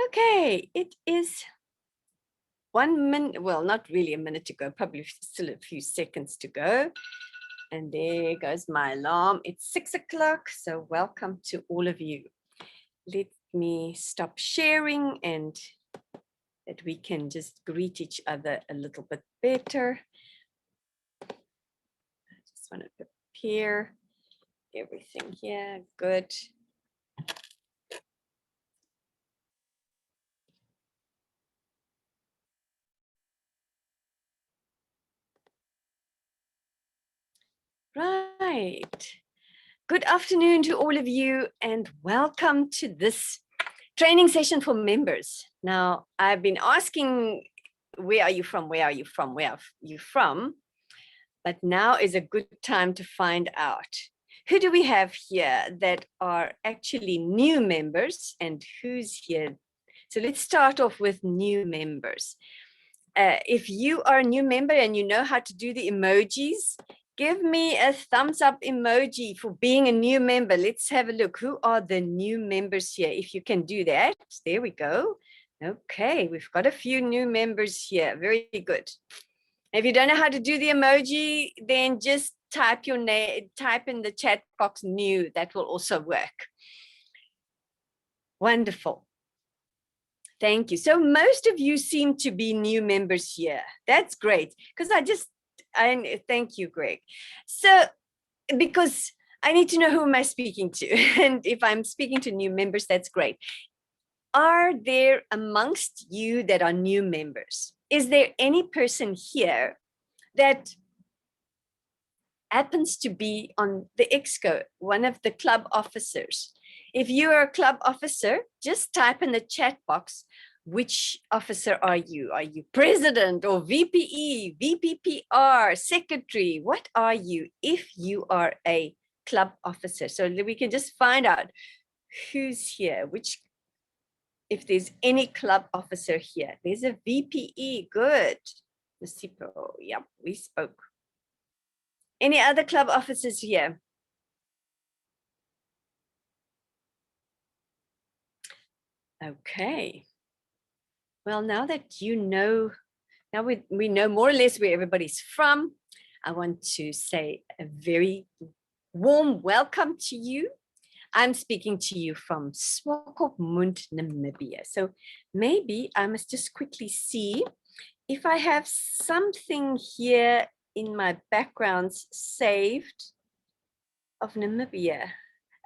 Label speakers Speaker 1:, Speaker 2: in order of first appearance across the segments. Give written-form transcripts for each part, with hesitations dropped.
Speaker 1: Okay, it is 1 minute, well, not really a minute to go, probably still a few seconds to go. And there goes my alarm. It's 6 o'clock, so welcome to all of you. Let me stop sharing and that we can just greet each other a little bit better. I just want to prepare everything here. Good. Right. Good afternoon to all of you and welcome to this training session for members. Now, I've been asking, where are you from? Where are you from? Where are you from? But now is a good time to find out. Who do we have here that are actually new members and who's here? So let's start off with new members. If you are a new member and you know how to do the emojis, give me a thumbs up emoji for being a new member. Let's have a look. Who are the new members here? If you can do that, there we go. Okay, we've got a few new members here. Very good. If you don't know how to do the emoji, then just type your name, type in the chat box new. That will also work. Wonderful. Thank you. So most of you seem to be new members here. That's great because I thank you, Greg. So because I need to know who am I speaking to, and if I'm speaking to new members, that's great. Are there amongst you that are new members? Is there any person here that happens to be on the EXCO, one of the club officers? If you are a club officer, just type in the chat box, which officer are you? Are you president or VPE, VPPR, secretary? What are you if you are a club officer? So we can just find out who's here, if there's any club officer here. There's a VPE, good. Nasipo, yeah, we spoke. Any other club officers here? Okay. Well, now that you know, now we know more or less where everybody's from, I want to say a very warm welcome to you. I'm speaking to you from Swakopmund, Namibia. So maybe I must just quickly see if I have something here in my backgrounds saved of Namibia.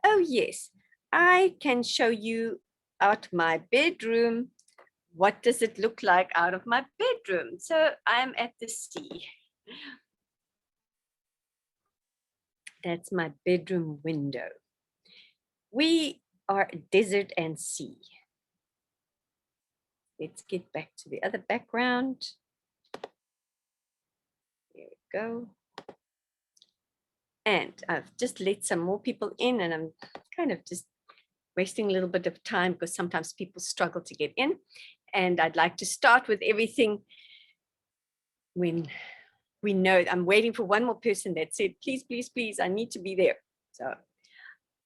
Speaker 1: Oh yes, I can show you out my bedroom. What does it look like out of my bedroom? So I'm at the sea. That's my bedroom window. We are desert and sea. Let's get back to the other background. There we go. And I've just let some more people in, and I'm kind of just wasting a little bit of time because sometimes people struggle to get in. And I'd like to start with everything when we know. I'm waiting for one more person that said, please, please, please, I need to be there. So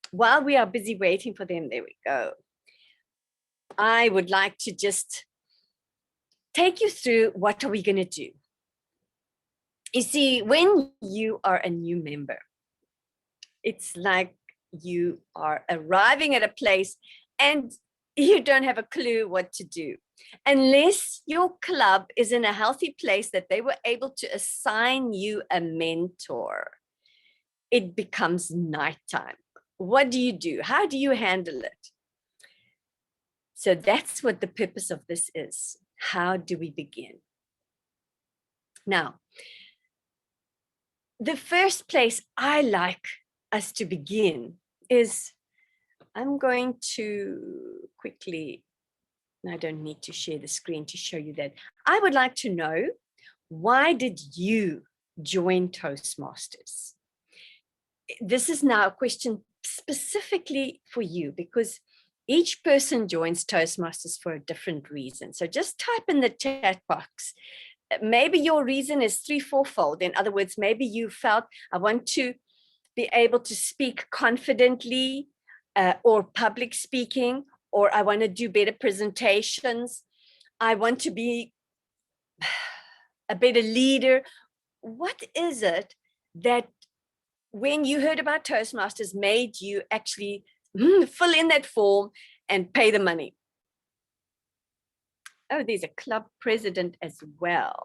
Speaker 1: while we are busy waiting for them, there we go. I would like to just take you through what are we going to do. You see, when you are a new member, it's like you are arriving at a place and you don't have a clue what to do. Unless your club is in a healthy place that they were able to assign you a mentor, it becomes nighttime. What do you do? How do you handle it? So that's what the purpose of this is. How do we begin? Now, the first place I like us to begin is, I'm going to quickly, I don't need to share the screen to show you that. I would like to know, why did you join Toastmasters? This is now a question specifically for you because each person joins Toastmasters for a different reason. So just type in the chat box. Maybe your reason is 3-4-fold. In other words, maybe you felt, I want to be able to speak confidently or public speaking, or I want to do better presentations. I want to be a better leader. What is it that when you heard about Toastmasters made you actually fill in that form and pay the money? Oh, there's a club president as well.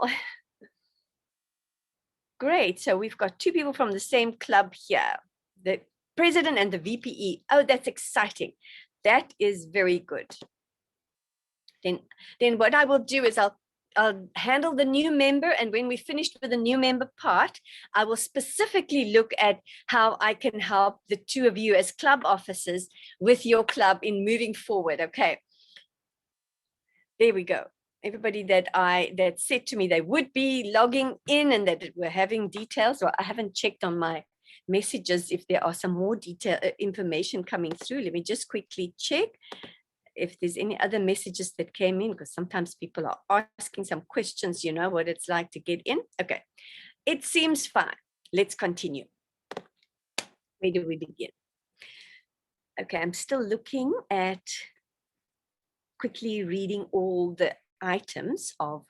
Speaker 1: Great. So we've got two people from the same club here, the president and the VPE. Oh, that's exciting. That is very good. Then what I will do is I'll handle the new member, and when we finished with the new member part, I will specifically look at how I can help the two of you as club officers with your club in moving forward. Okay. There we go. Everybody that said to me they would be logging in and that we're having details, or I haven't checked on my messages if there are some more detail information coming through. Let me just quickly check if there's any other messages that came in, because sometimes people are asking some questions, you know, what it's like to get in. Okay, it seems fine. Let's continue. Where do we begin? Okay, I'm still looking at quickly reading all the items of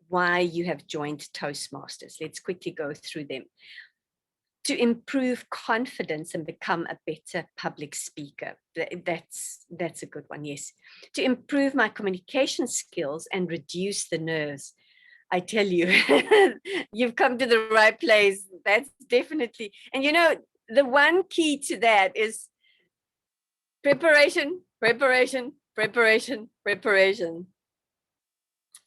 Speaker 1: why you have joined Toastmasters. Let's quickly go through them. To improve confidence and become a better public speaker. That's a good one, yes. To improve my communication skills and reduce the nerves. I tell you, you've come to the right place. That's definitely, and you know, the one key to that is preparation, preparation, preparation, preparation.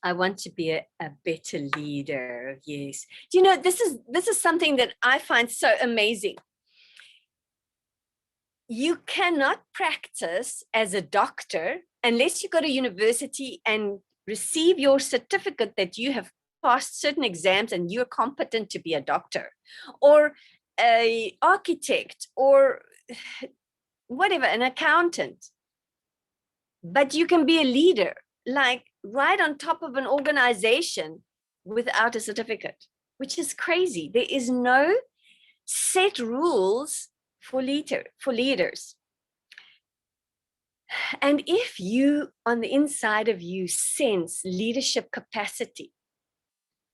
Speaker 1: I want to be a better leader. Yes. Do you know, this is something that I find so amazing. You cannot practice as a doctor unless you go to university and receive your certificate that you have passed certain exams and you're competent to be a doctor, or an architect, or whatever, an accountant. But you can be a leader, like right on top of an organization without a certificate, which is crazy. There is no set rules for leaders. And if you, on the inside of you, sense leadership capacity,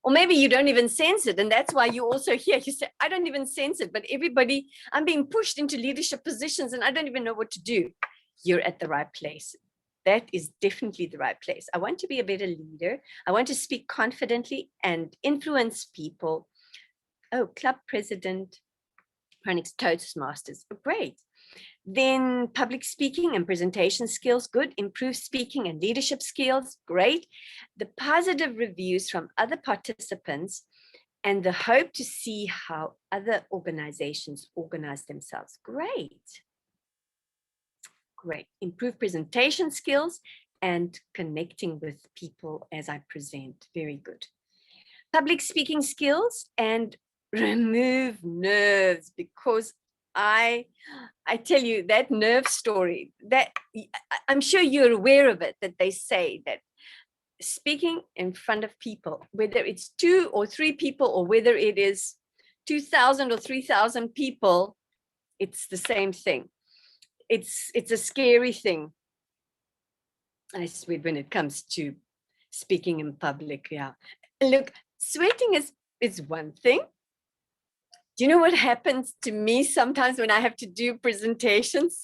Speaker 1: or maybe you don't even sense it, and that's why you also here, you say, I don't even sense it, but everybody, I'm being pushed into leadership positions and I don't even know what to do. You're at the right place. That is definitely the right place. I want to be a better leader. I want to speak confidently and influence people. Oh, club president, Pronix Toastmasters, great. Then public speaking and presentation skills, good. Improved speaking and leadership skills, great. The positive reviews from other participants and the hope to see how other organizations organize themselves, great. Great. Improve presentation skills and connecting with people as I present. Very good. Public speaking skills and remove nerves, because I tell you that nerve story, that I'm sure you're aware of it, that they say that speaking in front of people, whether it's 2 or 3 people or whether it is 2,000 or 3,000 people, it's the same thing. It's a scary thing, I swear, when it comes to speaking in public. Yeah, look, sweating is one thing. Do you know what happens to me sometimes when I have to do presentations?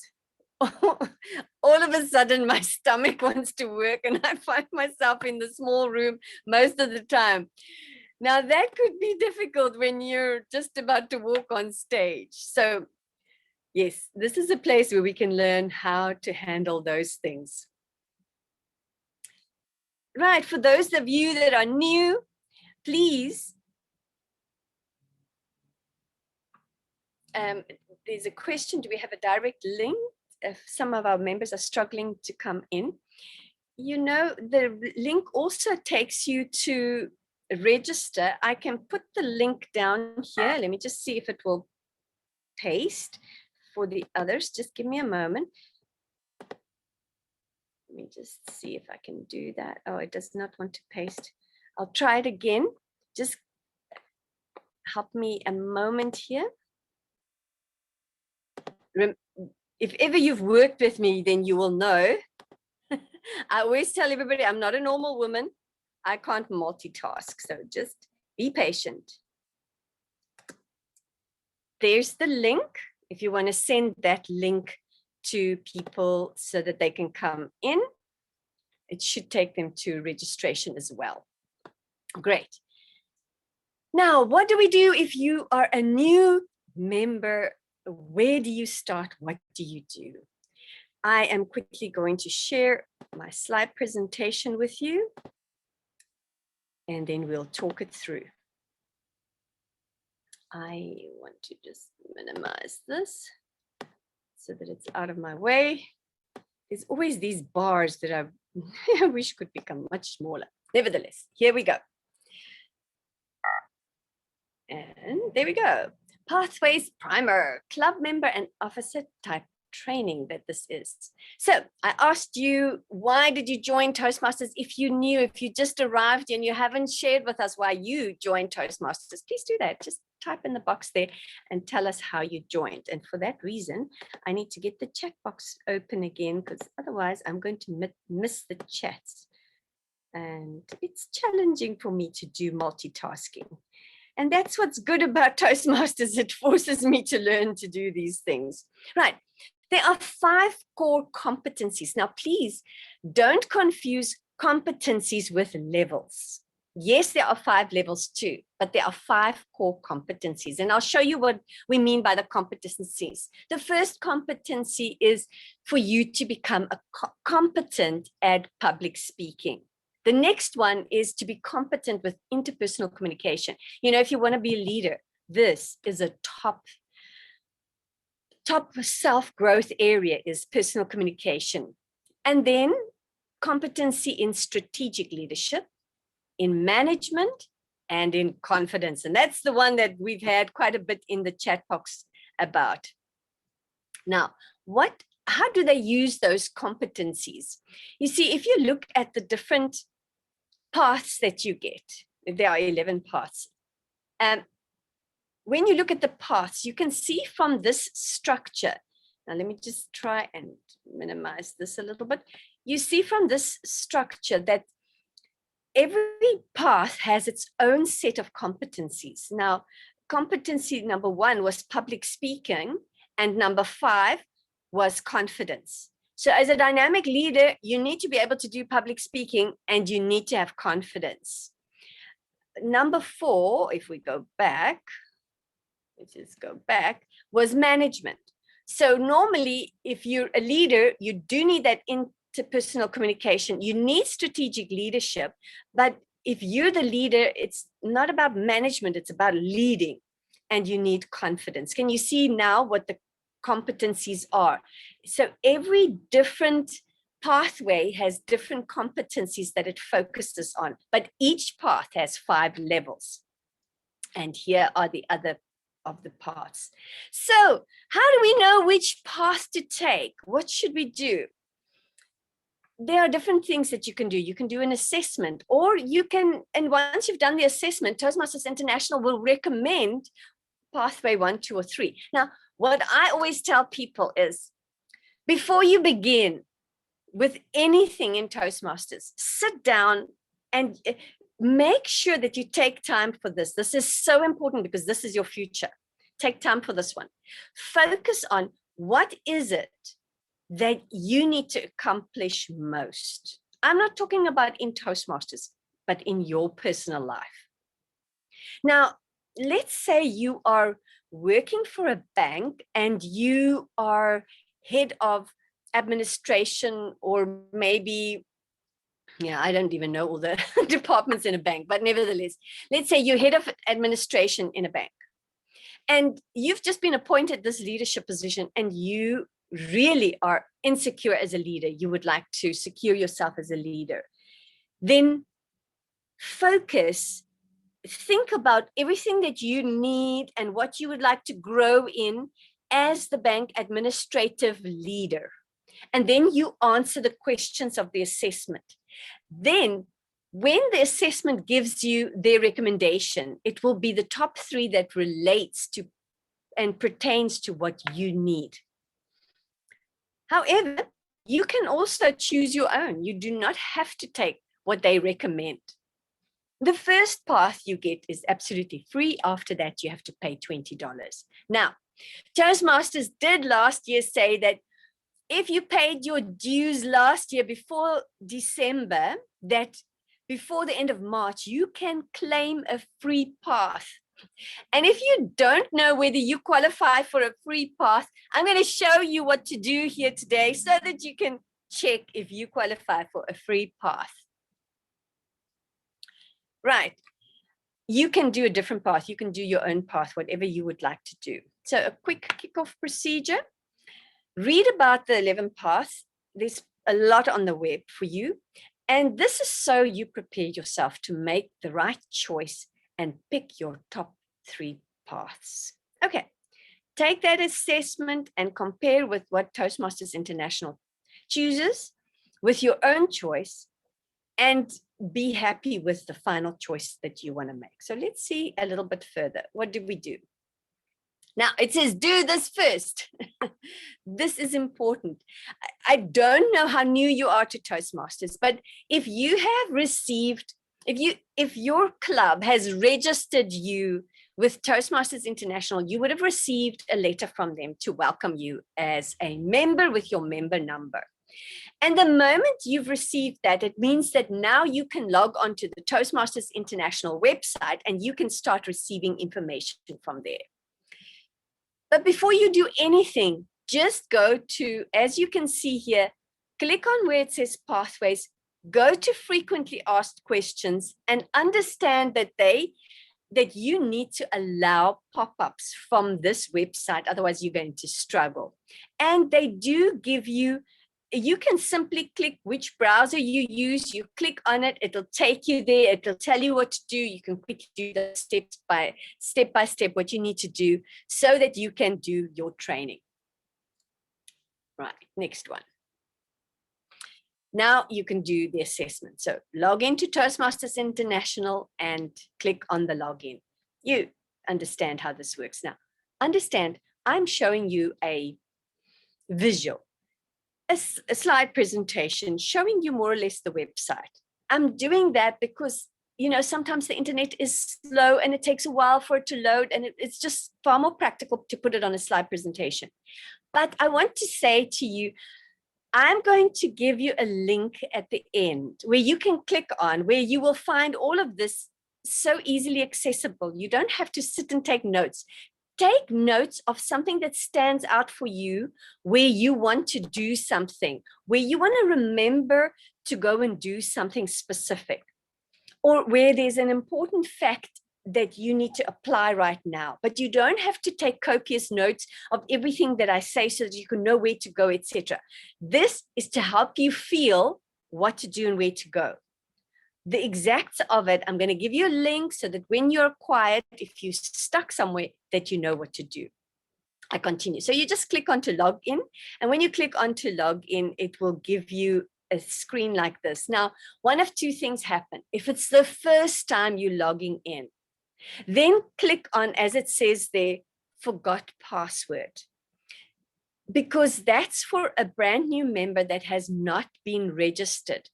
Speaker 1: All of a sudden my stomach wants to work and I find myself in the small room most of the time. Now that could be difficult when you're just about to walk on stage. So yes, this is a place where we can learn how to handle those things. Right, for those of you that are new, please, there's a question, do we have a direct link? If some of our members are struggling to come in. You know, the link also takes you to register. I can put the link down here. Let me just see if it will paste for the others. Just give me a moment. Let me just see if I can do that. Oh, it does not want to paste. I'll try it again. Just help me a moment here. if ever you've worked with me, then you will know. I always tell everybody I'm not a normal woman. I can't multitask. So just be patient. There's the link. If you want to send that link to people so that they can come in, it should take them to registration as well. Great. Now, what do we do if you are a new member? Where do you start? What do you do? I am quickly going to share my slide presentation with you, and then we'll talk it through. I want to just minimize this so that it's out of my way. There's always these bars that I wish could become much smaller. Nevertheless, here we go. And there we go. Pathways Primer, club member and officer type training that this is. So I asked you, why did you join Toastmasters? If you knew, if you just arrived and you haven't shared with us why you joined Toastmasters, please do that. Just type in the box there and tell us how you joined. And for that reason, I need to get the chat box open again, because otherwise I'm going to miss the chats. And it's challenging for me to do multitasking. And that's what's good about Toastmasters. It forces me to learn to do these things. Right. There are 5 core competencies. Now, please don't confuse competencies with levels. Yes, there are 5 levels too, but there are 5 core competencies. And I'll show you what we mean by the competencies. The first competency is for you to become competent at public speaking. The next one is to be competent with interpersonal communication. You know, if you want to be a leader, this is a top self-growth area, is personal communication. And then competency in strategic leadership, in management, and in confidence. And that's the one that we've had quite a bit in the chat box about. Now, how do they use those competencies? You see, if you look at the different paths that you get, there are 11 paths. When you look at the paths, you can see from this structure. Now, let me just try and minimize this a little bit. You see from this structure that every path has its own set of competencies. Now, competency number 1 was public speaking, and number 5 was confidence. So as a dynamic leader, you need to be able to do public speaking and you need to have confidence. Number 4, if we go back, was management. So normally, if you're a leader, you do need that interpersonal communication. You need strategic leadership, but if you're the leader, it's not about management, it's about leading, and you need confidence. Can you see now what the competencies are? So every different pathway has different competencies that it focuses on, but each path has 5 levels. And here are the other of the paths. So how do we know which path to take? What should we do? There are different things that you can do. You can do an assessment, or you can, and once you've done the assessment, Toastmasters International will recommend pathway 1, 2, or 3. Now, what I always tell people is, before you begin with anything in Toastmasters, sit down and make sure that you take time for this. This is so important because this is your future. Take time for this one. Focus on what is it that you need to accomplish most. I'm not talking about in Toastmasters, but in your personal life. Now, let's say you are working for a bank and you are head of administration, or maybe, I don't even know all the departments in a bank, but nevertheless, let's say you're head of administration in a bank and you've just been appointed this leadership position and you really are insecure as a leader. You would like to secure yourself as a leader. Then focus, think about everything that you need and what you would like to grow in as the bank administrative leader. And then you answer the questions of the assessment. Then when the assessment gives you their recommendation, it will be the top 3 that relates to and pertains to what you need. However, you can also choose your own. You do not have to take what they recommend. The first path you get is absolutely free. After that, you have to pay $20. Now, Toastmasters did last year say that if you paid your dues last year before December, that before the end of March, you can claim a free path. And if you don't know whether you qualify for a free path, I'm going to show you what to do here today so that you can check if you qualify for a free path. Right. You can do a different path. You can do your own path, whatever you would like to do. So a quick kickoff procedure. Read about the 11 paths. There's a lot on the web for you. And this is so you prepare yourself to make the right choice and pick your top 3 paths. Okay, take that assessment and compare with what Toastmasters International chooses with your own choice and be happy with the final choice that you want to make. So let's see a little bit further. What did we do? Now it says, do this first. This is important. I don't know how new you are to Toastmasters, but if you have received, if your club has registered you with Toastmasters International, you would have received a letter from them to welcome you as a member with your member number. And the moment you've received that, it means that now you can log on to the Toastmasters International website and you can start receiving information from there. But before you do anything, just go to, as you can see here, click on where it says pathways, go to frequently asked questions and understand that you need to allow pop-ups from this website, otherwise you're going to struggle. And they do give you, you can simply click which browser you use, you click on it, it'll take you there, it'll tell you what to do, you can quickly do the step by step what you need to do so that you can do your training. Right, next one. Now you can do the assessment. So log into Toastmasters International and click on the login. You understand how this works. Now, understand, I'm showing you a visual, a slide presentation showing you more or less the website. I'm doing that because, you know, sometimes the internet is slow and it takes a while for it to load, and it's just far more practical to put it on a slide presentation. But I want to say to you, I'm going to give you a link at the end where you can click on, where you will find all of this so easily accessible. You don't have to sit and take notes. Take notes of something that stands out for you, where you want to do something, where you want to remember to go and do something specific, or where there's an important fact that you need to apply right now. But you don't have to take copious notes of everything that I say so that you can know where to go, etc. This is to help you feel what to do and where to go. The exacts of it, I'm going to give you a link so that when you're quiet, if you're stuck somewhere, that you know what to do. I continue. So you just click on to log in. And when you click on to log in, it will give you a screen like this. Now, one of 2 things happen. If it's the first time you're logging in, then click on, as it says there, forgot password, because that's for a brand new member that has not been registered.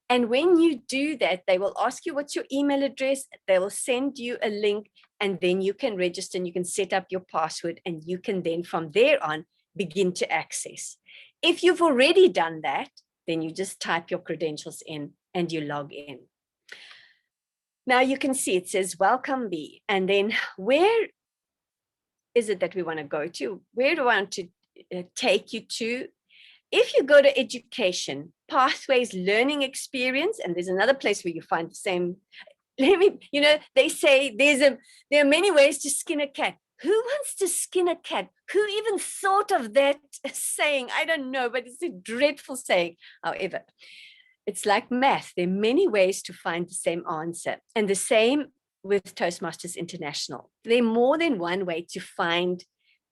Speaker 1: And when you do that, they will ask you what's your email address, they will send you a link, and then you can register and you can set up your password, and you can then from there on begin to access. If you've already done that, then you just type your credentials in and you log in. Now you can see it says welcome B, and then where is it that we want to go to? Where do I want to take you to? If you go to education, pathways, learning experience, and there's another place where you find the same, they say there are many ways to skin a cat. Who wants to skin a cat? Who even thought of that saying? I don't know, but it's a dreadful saying. However, it's like math. There are many ways to find the same answer. And the same with Toastmasters International. There are more than one way to find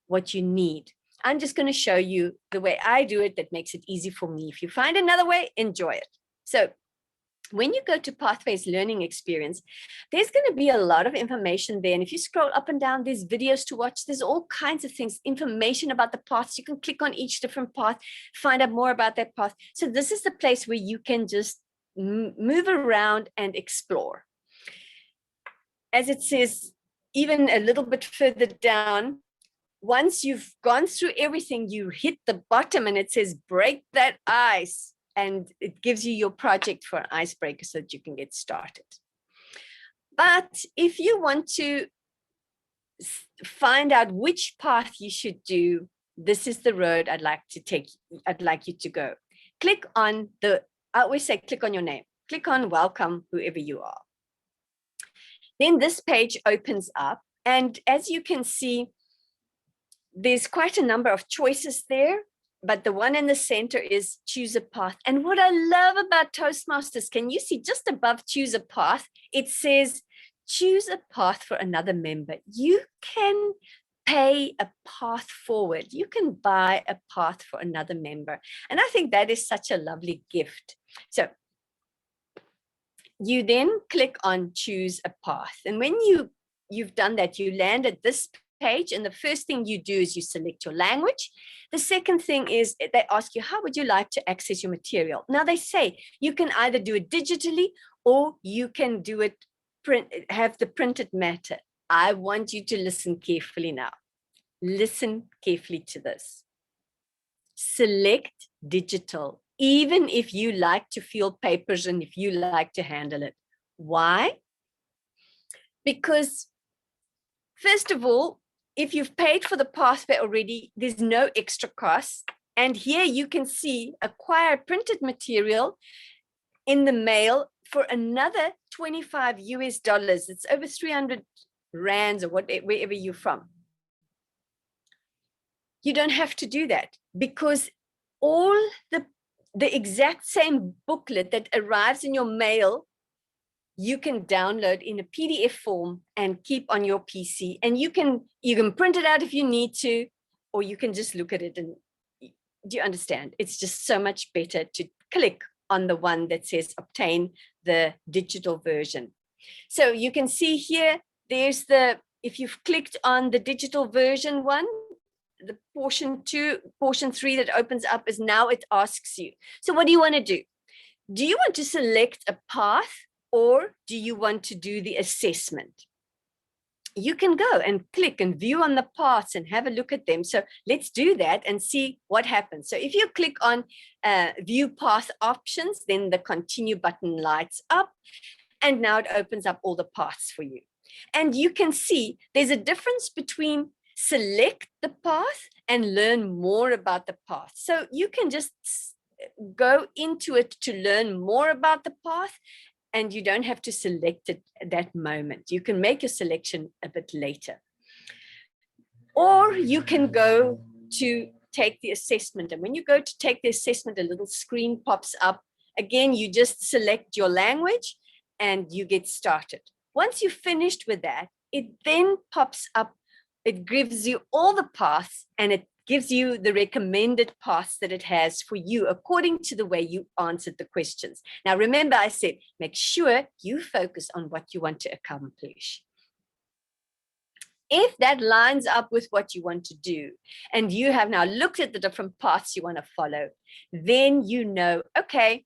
Speaker 1: what you need. I'm just going to show you the way I do it that makes it easy for me. If you find another way, enjoy it. So when you go to Pathways Learning Experience, there's going to be a lot of information there. And if you scroll up and down, there's videos to watch. There's all kinds of things, information about the paths. You can click on each different path, find out more about that path. So this is the place where you can just move around and explore. As it says, even a little bit further down, once you've gone through everything, you hit the bottom and it says, break that ice. And it gives you your project for an icebreaker so that you can get started. But if you want to find out which path you should do, this is the road I'd like you to go. Click on I always say, click on your name. Click on welcome, whoever you are. Then this page opens up. And as you can see, there's quite a number of choices there. But the one in the center is choose a path. And what I love about Toastmasters, can you see just above choose a path, it says choose a path for another member. You can pay a path forward. You can buy a path for another member. And I think that is such a lovely gift. So you then click on choose a path. And when you've done that, you land at this page, and the first thing you do is you select your language. The second thing is they ask you, how would you like to access your material? Now they say you can either do it digitally or you can do it have the printed matter. I want you to listen carefully now. Listen carefully to this. Select digital, even if you like to feel papers and if you like to handle it. Why? Because first of all, if you've paid for the pathway already, there's no extra cost. And here you can see acquire printed material in the mail for another 25 US dollars. It's over 300 rands or wherever you're from. You don't have to do that because all the exact same booklet that arrives in your mail, you can download in a PDF form and keep on your PC. And you can print it out if you need to, or you can just look at it. And do you understand? It's just so much better to click on the one that says obtain the digital version. So you can see here, there's if you've clicked on the digital version one, the portion 3 that opens up is now it asks you. So what do you want to do? Do you want to select a path or do you want to do the assessment? You can go and click and view on the paths and have a look at them. So let's do that and see what happens. So if you click on view path options, then the continue button lights up and now it opens up all the paths for you. And you can see there's a difference between select the path and learn more about the path. So you can just go into it to learn more about the path and you don't have to select it at that moment. You can make your selection a bit later. Or you can go to take the assessment. And when you go to take the assessment, a little screen pops up. Again, you just select your language and you get started. Once you've finished with that, it then pops up. It gives you all the paths and it gives you the recommended paths that it has for you according to the way you answered the questions. Now, remember I said, make sure you focus on what you want to accomplish. If that lines up with what you want to do, and you have now looked at the different paths you want to follow, then you know, okay,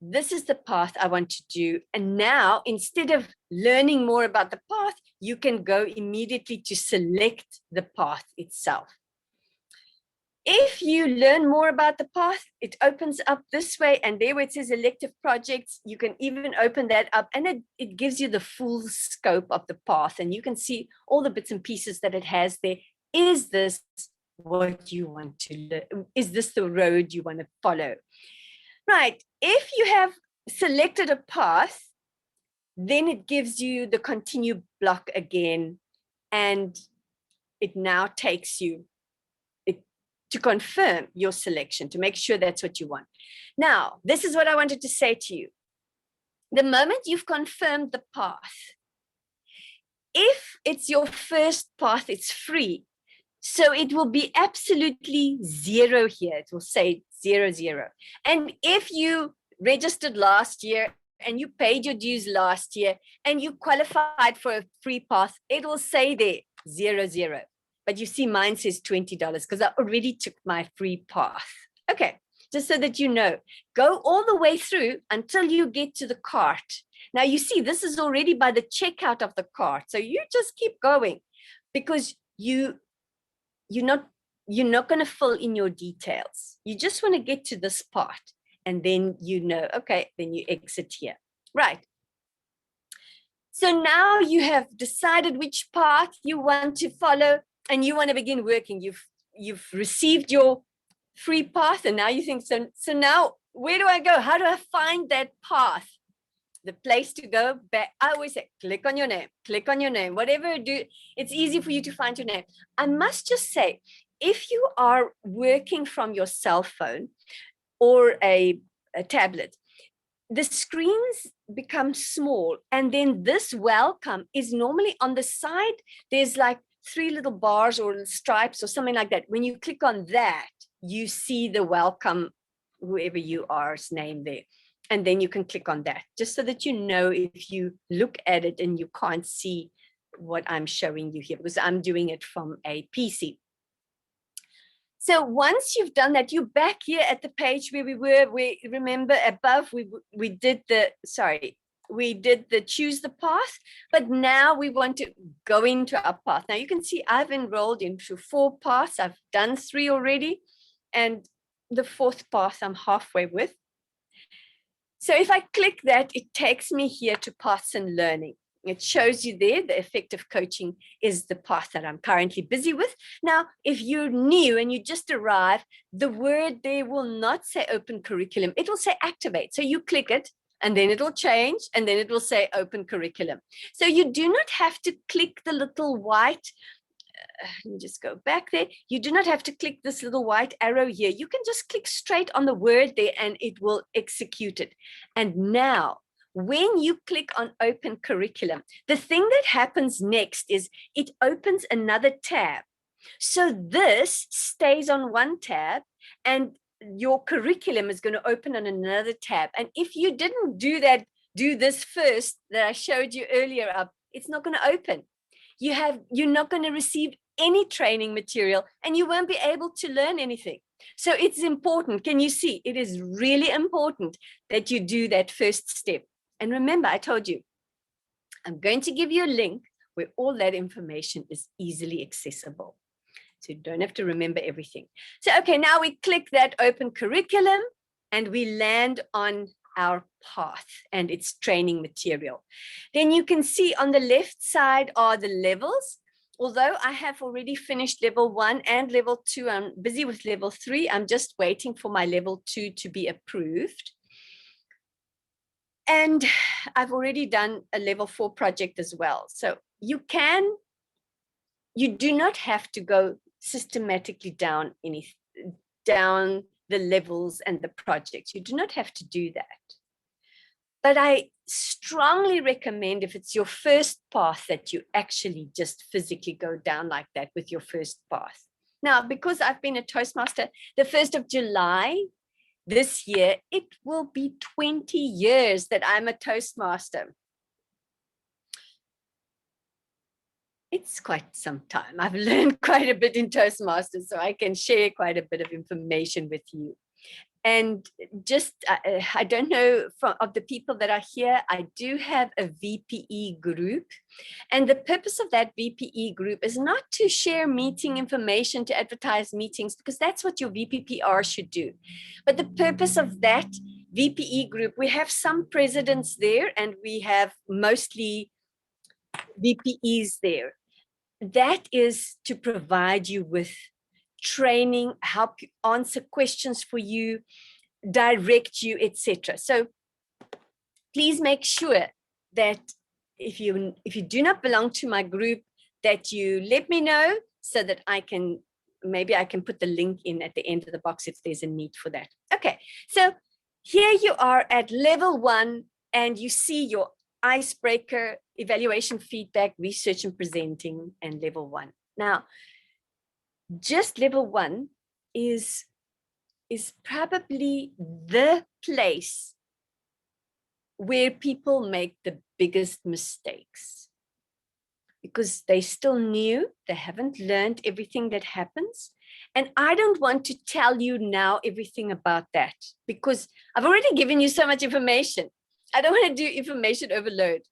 Speaker 1: this is the path I want to do. And now, instead of learning more about the path, you can go immediately to select the path itself. If you learn more about the path, it opens up this way, and there where it says elective projects, you can even open that up and it gives you the full scope of the path and you can see all the bits and pieces that it has there. Is this what you want to learn? Is this the road you want to follow? Right, if you have selected a path, then it gives you the continue block again, and it now takes you to confirm your selection, to make sure that's what you want. Now, this is what I wanted to say to you. The moment you've confirmed the path, if it's your first path, it's free. So it will be absolutely 0 here. It will say 0, 0. And if you registered last year and you paid your dues last year and you qualified for a free path, it will say there 00. But you see, mine says $20 because I already took my free path. Okay, just so that you know, go all the way through until you get to the cart. Now you see, this is already by the checkout of the cart. So you just keep going because you're not going to fill in your details. You just want to get to this part. And then okay, then you exit here. Right. So now you have decided which path you want to follow and you want to begin working. You've received your free path and now you think, so now where do I go? How do I find that path? The place to go back, I always say, click on your name, whatever you do, it's easy for you to find your name. I must just say, if you are working from your cell phone or a tablet, the screens become small. And then this welcome is normally on the side. There's like 3 little bars or stripes or something like that. When you click on that, you see the welcome, whoever you are's name there. And then you can click on that, just so that you know if you look at it and you can't see what I'm showing you here, because I'm doing it from a PC. So once you've done that, you're back here at the page where we were. We remember above we did the choose the path, but now we want to go into our path. Now you can see I've enrolled into 4 paths. I've done 3 already, and the 4th path I'm halfway with. So if I click that, it takes me here to paths and learning. It shows you there the effective coaching is the path that I'm currently busy with. Now, if you're new and you just arrived, the word there will not say open curriculum. It will say activate. So you click it and then it'll change and then it will say open curriculum. So you do not have to click the little white. Let me just go back there. You do not have to click this little white arrow here. You can just click straight on the word there and it will execute it. And now, when you click on open curriculum, the thing that happens next is it opens another tab. So this stays on one tab and your curriculum is going to open on another tab. And if you didn't do this first that I showed you earlier up, it's not going to open. You're not going to receive any training material and you won't be able to learn anything. So it's important. Can you see? It is really important that you do that first step. And remember, I told you, I'm going to give you a link where all that information is easily accessible. So you don't have to remember everything. So, okay, now we click that open curriculum and we land on our path and its training material. Then you can see on the left side are the levels. Although I have already finished level 1 and level 2, I'm busy with level 3. I'm just waiting for my level 2 to be approved. And I've already done a level 4 project as well. So you do not have to go systematically down the levels and the projects. You do not have to do that. But I strongly recommend if it's your first path that you actually just physically go down like that with your first path. Now, because I've been a Toastmaster, the 1st of July this year, it will be 20 years that I'm a Toastmaster. It's quite some time. I've learned quite a bit in Toastmasters, so I can share quite a bit of information with you. And just, I don't know of the people that are here, I do have a VPE group. And the purpose of that VPE group is not to share meeting information, to advertise meetings, because that's what your VPPR should do. But the purpose of that VPE group, we have some presidents there and we have mostly VPEs there. That is to provide you with training, help you answer questions for you, direct you, etc. So please make sure that if you do not belong to my group, that you let me know so that maybe I can put the link in at the end of the box if there's a need for that. Okay, so here you are at level 1 and you see your icebreaker, evaluation, feedback, research and presenting, and level 1. Now, just level 1 is probably the place where people make the biggest mistakes, because they still new, they haven't learned everything that happens. And I don't want to tell you now everything about that, because I've already given you so much information. I don't want to do information overload.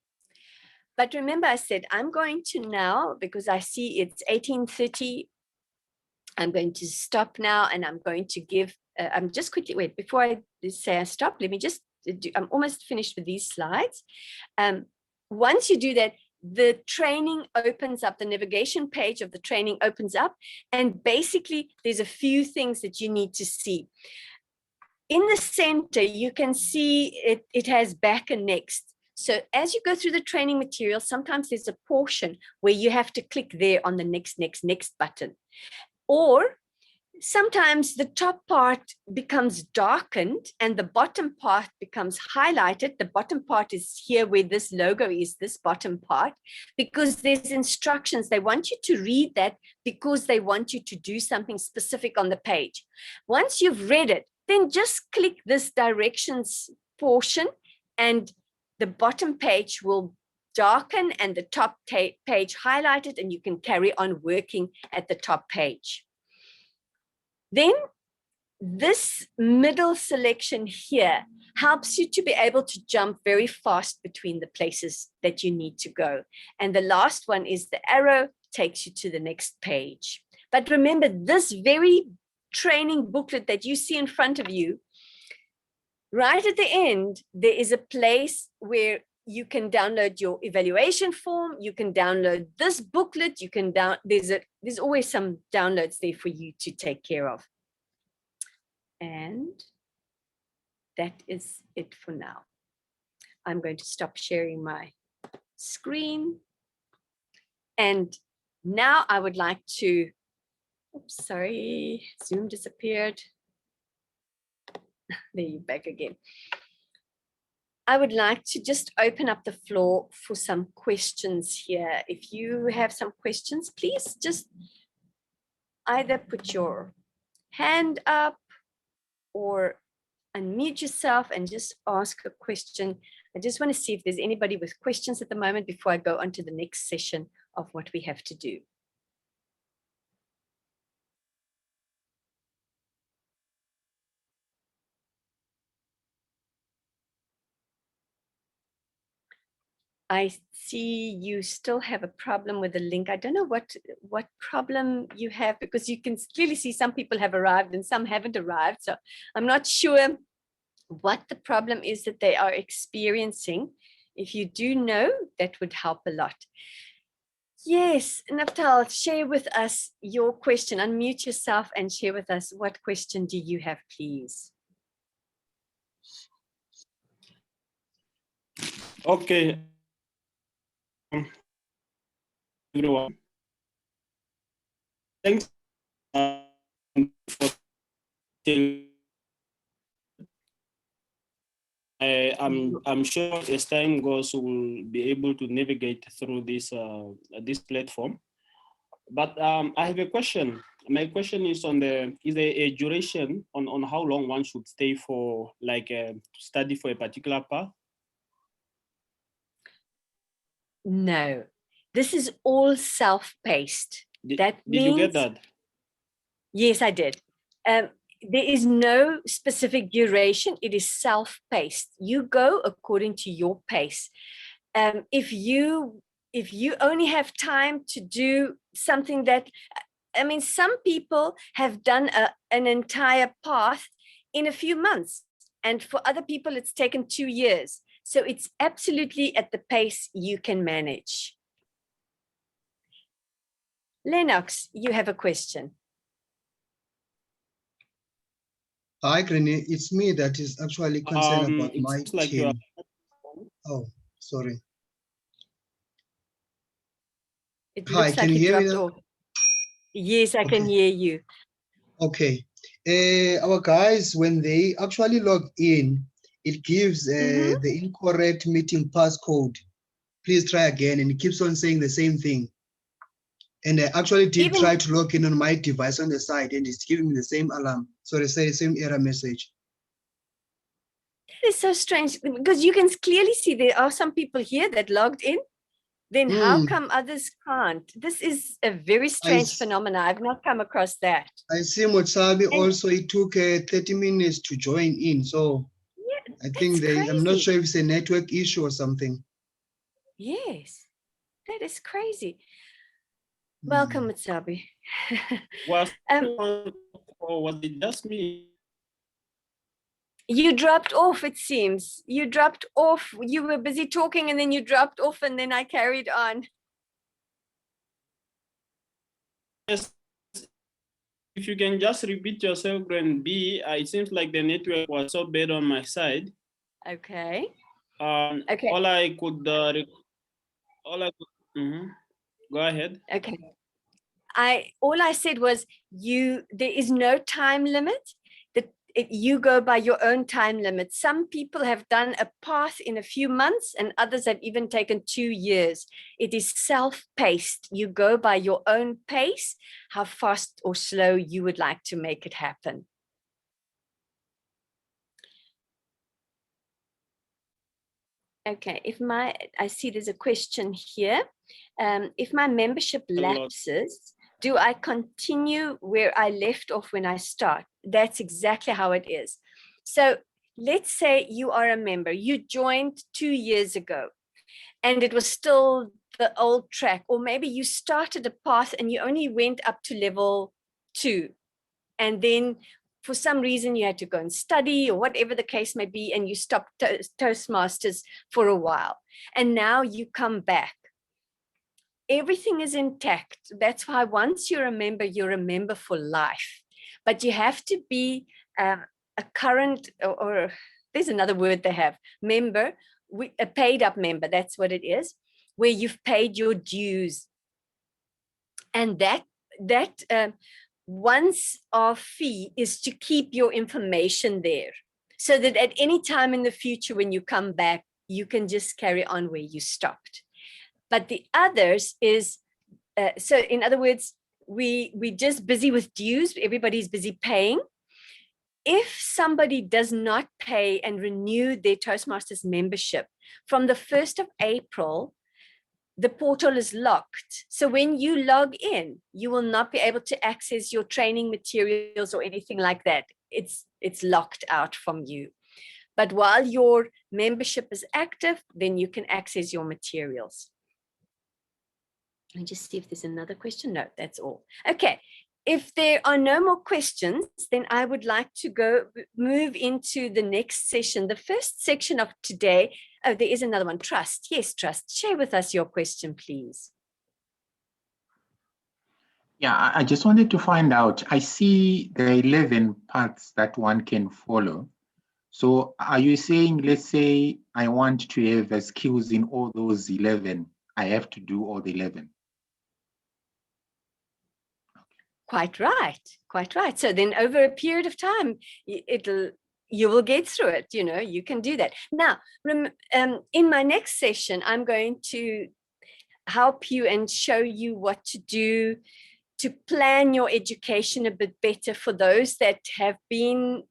Speaker 1: But remember, I said, I'm going to now, because I see it's 18:30, I'm going to stop now, and I'm going to give, I'm just quickly, wait, before I say I stop, let me just do, I'm almost finished with these slides. Once you do that, the training opens up, the navigation page of the training opens up, and basically there's a few things that you need to see. In the center, you can see it has back and next. So as you go through the training material, sometimes there's a portion where you have to click there on the next button. Or sometimes the top part becomes darkened and the bottom part becomes highlighted. The bottom part is here where this logo is, this bottom part, because there's instructions. They want you to read that because they want you to do something specific on the page. Once you've read it, then just click this directions portion and the bottom page will darken and the top page highlighted, and you can carry on working at the top page. Then this middle selection here helps you to be able to jump very fast between the places that you need to go. And the last one is the arrow takes you to the next page. But remember, this very training booklet that you see in front of you, right at the end, there is a place where you can download your evaluation form. You can download this booklet. You can there's always some downloads there for you to take care of. And that is it for now. I'm going to stop sharing my screen. And now I would like to, oops, sorry, Zoom disappeared. There you're back again. I would like to just open up the floor for some questions here. If you have some questions, please just either put your hand up or unmute yourself and just ask a question. I just want to see if there's anybody with questions at the moment before I go on to the next session of what we have to do. I see you still have a problem with the link. I don't know what problem you have, because you can clearly see some people have arrived and some haven't arrived. So I'm not sure what the problem is that they are experiencing. If you do know, that would help a lot. Yes, Naftal, share with us your question. Unmute yourself and share with us, what question do you have, please?
Speaker 2: Okay. Everyone. Thanks for I'm sure as time goes, we'll be able to navigate through this this platform. But I have a question. My question is on there a duration on how long one should stay for, like to study for a particular path?
Speaker 1: No, this is all self-paced.
Speaker 2: Did you get that?
Speaker 1: Yes, I did. There is no specific duration. It is self-paced. You go according to your pace. If you only have time to do something that, I mean, some people have done an entire path in a few months, and for other people, it's taken 2 years. So it's absolutely at the pace you can manage. Lennox, you have a question.
Speaker 3: Hi, Granny. It's me that is actually concerned about my team. Oh, sorry. Hi, can you hear me?
Speaker 1: Yes, I can hear you.
Speaker 3: Okay. Our guys, when they actually log in, it gives the incorrect meeting passcode. Please try again, and it keeps on saying the same thing. And I actually did try to log in on my device on the side, and it's giving me the same alarm. So they say the same error message.
Speaker 1: It's so strange because you can clearly see there are some people here that logged in. Then how come others can't? This is a very strange phenomenon. I've not come across that.
Speaker 3: I see Motsabi also, it took 30 minutes to join in. So
Speaker 1: yeah,
Speaker 3: I think I'm not sure if it's a network issue or something.
Speaker 1: Yes, that is crazy. Welcome, Motsabi.
Speaker 2: Was it just me?
Speaker 1: You dropped off, it seems. You dropped off. You were busy talking and then you dropped off and then I carried on.
Speaker 2: Yes. If you can just repeat yourself, Grand B, it seems like the network was so bad on my side.
Speaker 1: Okay.
Speaker 2: Okay. All I could go ahead.
Speaker 1: Okay. All I said was there is no time limit. You go by your own time limit. Some people have done a path in a few months and others have even taken 2 years. It is self-paced. You go by your own pace, how fast or slow you would like to make it happen. Okay, I see there's a question here. If my membership lapses, do I continue where I left off when I start? That's exactly how it is. So let's say you are a member, you joined 2 years ago and it was still the old track, or maybe you started a path and you only went up to level 2. And then for some reason you had to go and study or whatever the case may be, and you stopped Toastmasters for a while. And now you come back. Everything is intact. That's why once you're a member for life. But you have to be a current, or there's another word they have, member, a paid up member, that's what it is, where you've paid your dues. And that once off fee is to keep your information there so that at any time in the future when you come back, you can just carry on where you stopped. But the others is, so in other words, we're just busy with dues. Everybody's busy paying. If somebody does not pay and renew their Toastmasters membership from the 1st of April, the portal is locked. So when you log in, you will not be able to access your training materials or anything like that. It's locked out from you. But while your membership is active, then you can access your materials. Let me just see if there's another question. No, that's all. Okay. If there are no more questions, then I would like to move into the next session. The first section of today. Oh, there is another one. Trust. Yes, Trust. Share with us your question, please.
Speaker 4: Yeah, I just wanted to find out. I see the 11 paths that one can follow. So are you saying, let's say I want to have skills in all those 11, I have to do all the 11?
Speaker 1: Quite right. Quite right. So then over a period of time, you will get through it. You know, you can do that. Now, in my next session, I'm going to help you and show you what to do to plan your education a bit better for those that have been,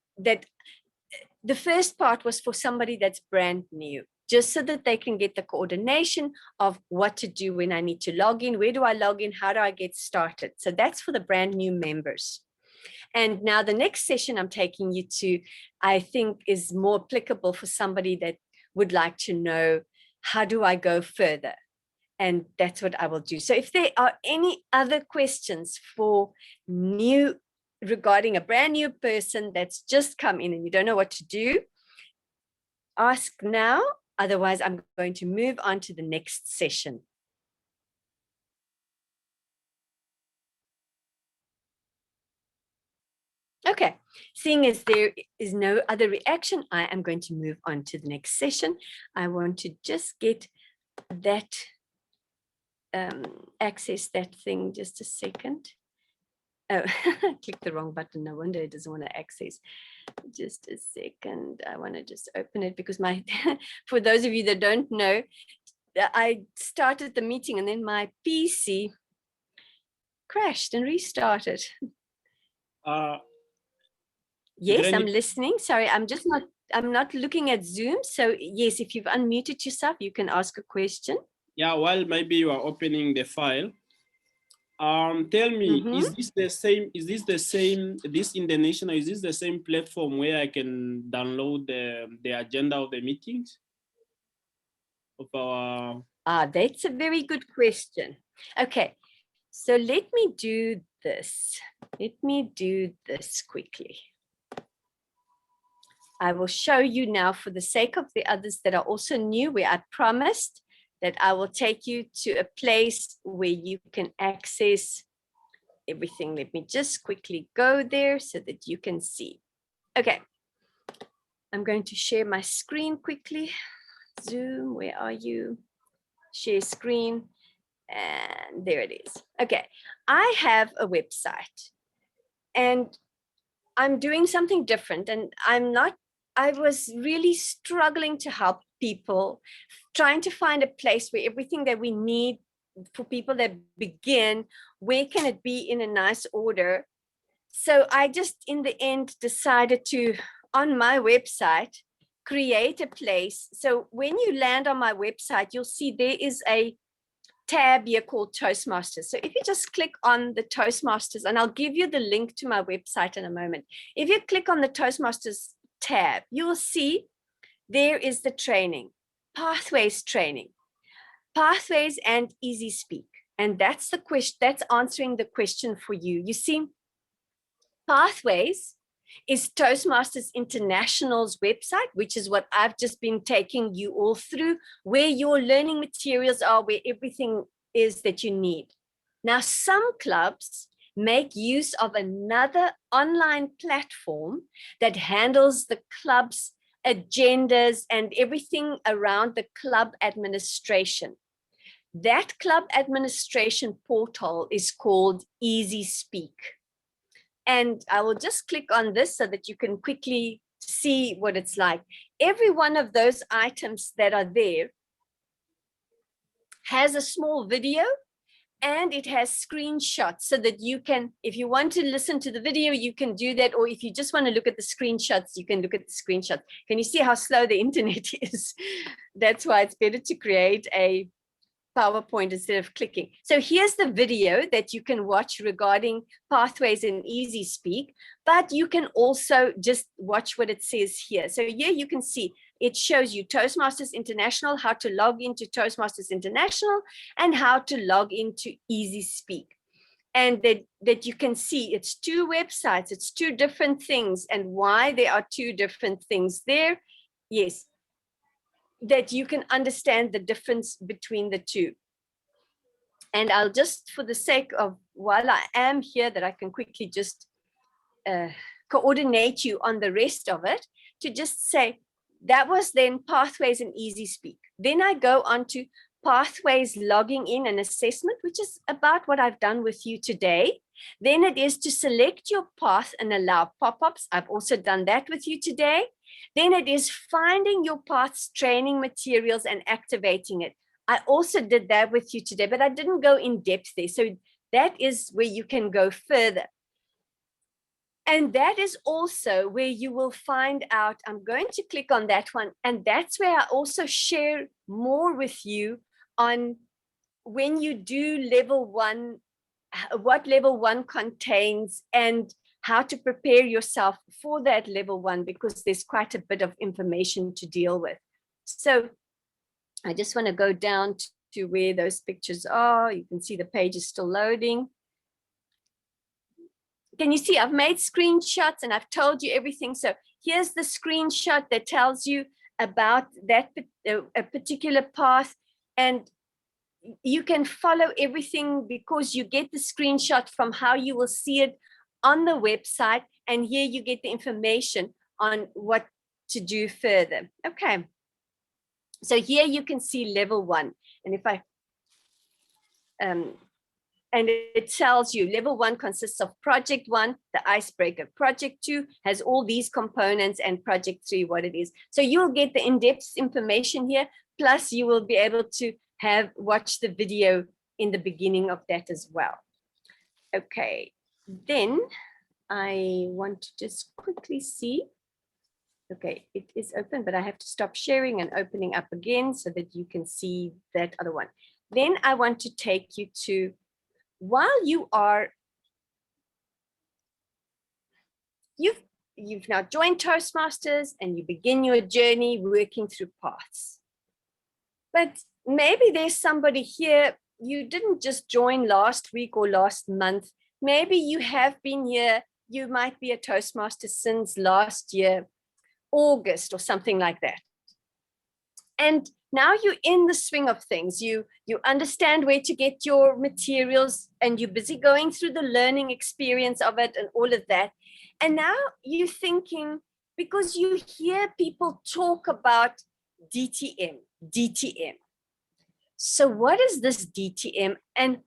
Speaker 1: the first part was for somebody that's brand new, just so that they can get the coordination of what to do when I need to log in, where do I log in, how do I get started? So that's for the brand new members. And now the next session I'm taking you to, I think is more applicable for somebody that would like to know, how do I go further? And that's what I will do. So if there are any other questions regarding a brand new person that's just come in and you don't know what to do, ask now. Otherwise, I'm going to move on to the next session. Okay, seeing as there is no other reaction, I am going to move on to the next session. I want to just get that, access that thing just a second. Oh, I clicked the wrong button. No wonder it doesn't want to access. Just a second. I want to just open it because for those of you that don't know, I started the meeting and then my PC crashed and restarted. Yes, I'm listening. Sorry, I'm just not. I'm not looking at Zoom. So yes, if you've unmuted yourself, you can ask a question.
Speaker 2: Yeah, while maybe you are opening the file, tell me, is this the same? Is this the same? This International, is this the same platform where I can download the agenda of the meetings of our?
Speaker 1: That's a very good question. Okay, so let me do this. Let me do this quickly. I will show you now for the sake of the others that are also new, where I promised that I will take you to a place where you can access everything. Let me just quickly go there so that you can see. Okay, I'm going to share my screen quickly. Zoom, where are you? Share screen, and there it is. Okay, I have a website and I'm doing something different, and I was really struggling to help people, trying to find a place where everything that we need for people that begin, where can it be in a nice order? So I just, in the end, decided to, on my website, create a place. So when you land on my website, you'll see there is a tab here called Toastmasters. So if you just click on the Toastmasters, and I'll give you the link to my website in a moment. If you click on the Toastmasters tab, you will see there is the training, Pathways training, Pathways and Easy Speak. And that's the question, that's answering the question for you. You see, Pathways is Toastmasters International's website, which is what I've just been taking you all through, where your learning materials are, where everything is that you need. Now, some clubs make use of another online platform that handles the club's agendas and everything around the club administration. That club administration portal is called Easy Speak. And I will just click on this so that you can quickly see what it's like. Every one of those items that are there has a small video, and it has screenshots so that you can, if you want to listen to the video, you can do that. Or if you just want to look at the screenshots, you can look at the screenshots. Can you see how slow the internet is? That's why it's better to create a PowerPoint instead of clicking. So here's the video that you can watch regarding Pathways and Easy Speak, but you can also just watch what it says here. So here you can see it shows you Toastmasters International, how to log into Toastmasters International, and how to log into Easy Speak. And that you can see it's two websites, it's two different things, and why there are two different things there. Yes, that you can understand the difference between the two. And I'll just, for the sake of, while I am here, that I can quickly just coordinate you on the rest of it, to just say, that was then Pathways and Easy Speak. Then I go on to Pathways logging in and assessment, which is about what I've done with you today. Then it is to select your path and allow pop-ups. I've also done that with you today. Then it is finding your path's training materials and activating it. I also did that with you today, but I didn't go in depth there. So that is where you can go further. And that is also where you will find out, I'm going to click on that one. And that's where I also share more with you on when you do level one, what level one contains, and how to prepare yourself for that level one, because there's quite a bit of information to deal with. So I just want to go down to where those pictures are. You can see the page is still loading. Can you see I've made screenshots and I've told you everything. So here's the screenshot that tells you about that a particular path, and you can follow everything because you get the screenshot from how you will see it on the website, and here you get the information on what to do further. Okay, so here you can see level one, and if I and it tells you level one consists of project one, the icebreaker. Project two has all these components, and project three, what it is. So you'll get the in-depth information here, plus you will be able to watch the video in the beginning of that as well. Okay, then I want to just quickly see. Okay, it is open, but I have to stop sharing and opening up again so that you can see that other one. Then I want to take you to, while you are, you've now joined Toastmasters and you begin your journey working through paths. But maybe there's somebody here, you didn't just join last week or last month. Maybe you have been here, you might be a Toastmaster since last year, August or something like that. And now you're in the swing of things. You understand where to get your materials and you're busy going through the learning experience of it and all of that. And now you're thinking, because you hear people talk about DTM. So what is this DTM and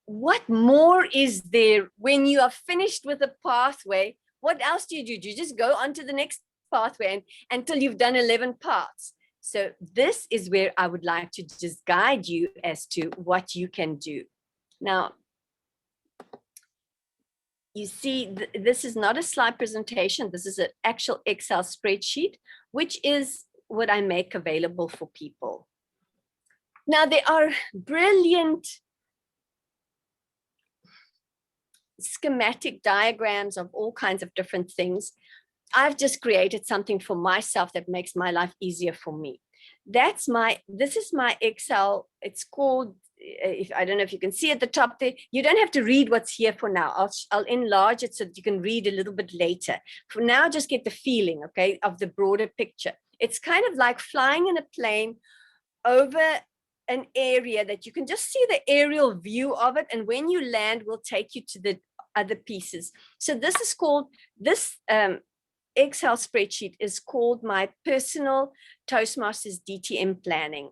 Speaker 1: what more is there when you are finished with a pathway? What else do? You just go on to the next pathway until you've done 11 paths. So this is where I would like to just guide you as to what you can do. Now, you see, this is not a slide presentation. This is an actual Excel spreadsheet, which is what I make available for people. Now, there are brilliant schematic diagrams of all kinds of different things. I've just created something for myself that makes my life easier for me. This is my Excel. It's called, I don't know if you can see at the top there, you don't have to read what's here for now. I'll enlarge it so that you can read a little bit later. For now, just get the feeling, okay, of the broader picture. It's kind of like flying in a plane over an area that you can just see the aerial view of it. And when you land, we'll take you to the other pieces. So this is called, this Excel spreadsheet is called my personal Toastmasters DTM planning.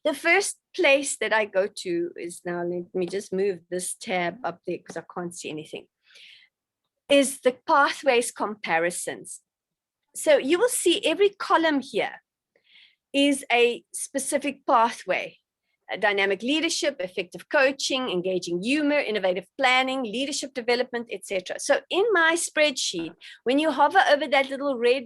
Speaker 1: The first place that I go to is, now let me just move this tab up there because I can't see anything, is the pathways comparisons. So you will see every column here is a specific pathway. Dynamic leadership, effective coaching, engaging humor, innovative planning, leadership development, etc. So in my spreadsheet, when you hover over that little red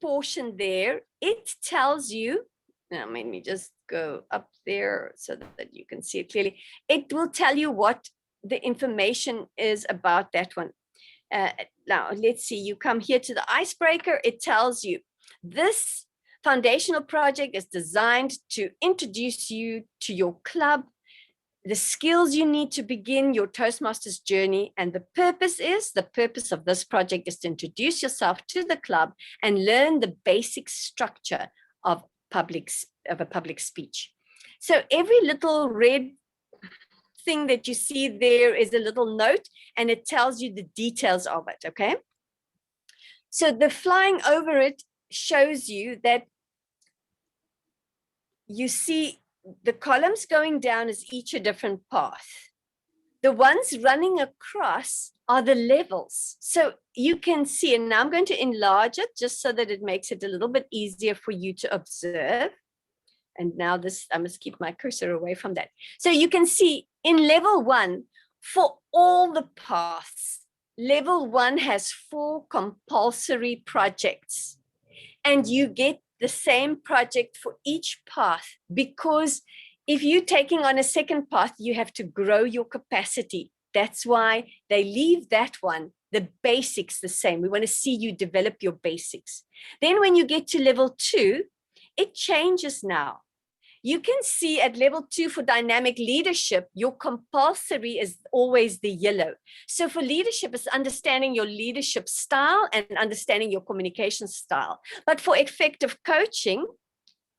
Speaker 1: portion there, it tells you, now let me just go up there so that you can see it clearly. It will tell you what the information is about that one. Now, let's see, you come here to the icebreaker, it tells you this foundational project is designed to introduce you to your club, the skills you need to begin your Toastmasters journey. And the purpose of this project is to introduce yourself to the club and learn the basic structure of a public speech. So every little red thing that you see there is a little note and it tells you the details of it, okay? So the flying over it shows you that you see the columns going down is each a different path. The ones running across are the levels. So you can see, and now I'm going to enlarge it just so that it makes it a little bit easier for you to observe. And now this, I must keep my cursor away from that. So you can see in level 1, for all the paths, level 1 has 4 compulsory projects. And you get the same project for each path, because if you're taking on a second path, you have to grow your capacity. That's why they leave that one, the basics, the same. We want to see you develop your basics. Then when you get to level 2, it changes now. You can see at level 2 for dynamic leadership, your compulsory is always the yellow. So for leadership, it's understanding your leadership style and understanding your communication style. But for effective coaching,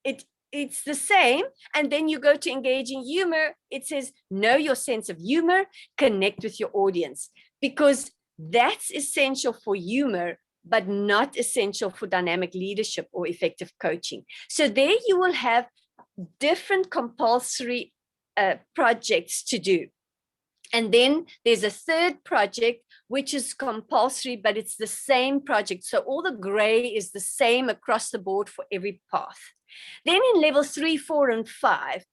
Speaker 1: it's the same. And then you go to engaging humor. It says, know your sense of humor, connect with your audience, because that's essential for humor, but not essential for dynamic leadership or effective coaching. So there you will have different compulsory projects to do. And then there's a third project, which is compulsory, but it's the same project. So all the gray is the same across the board for every path. Then in level 3, 4, and 5,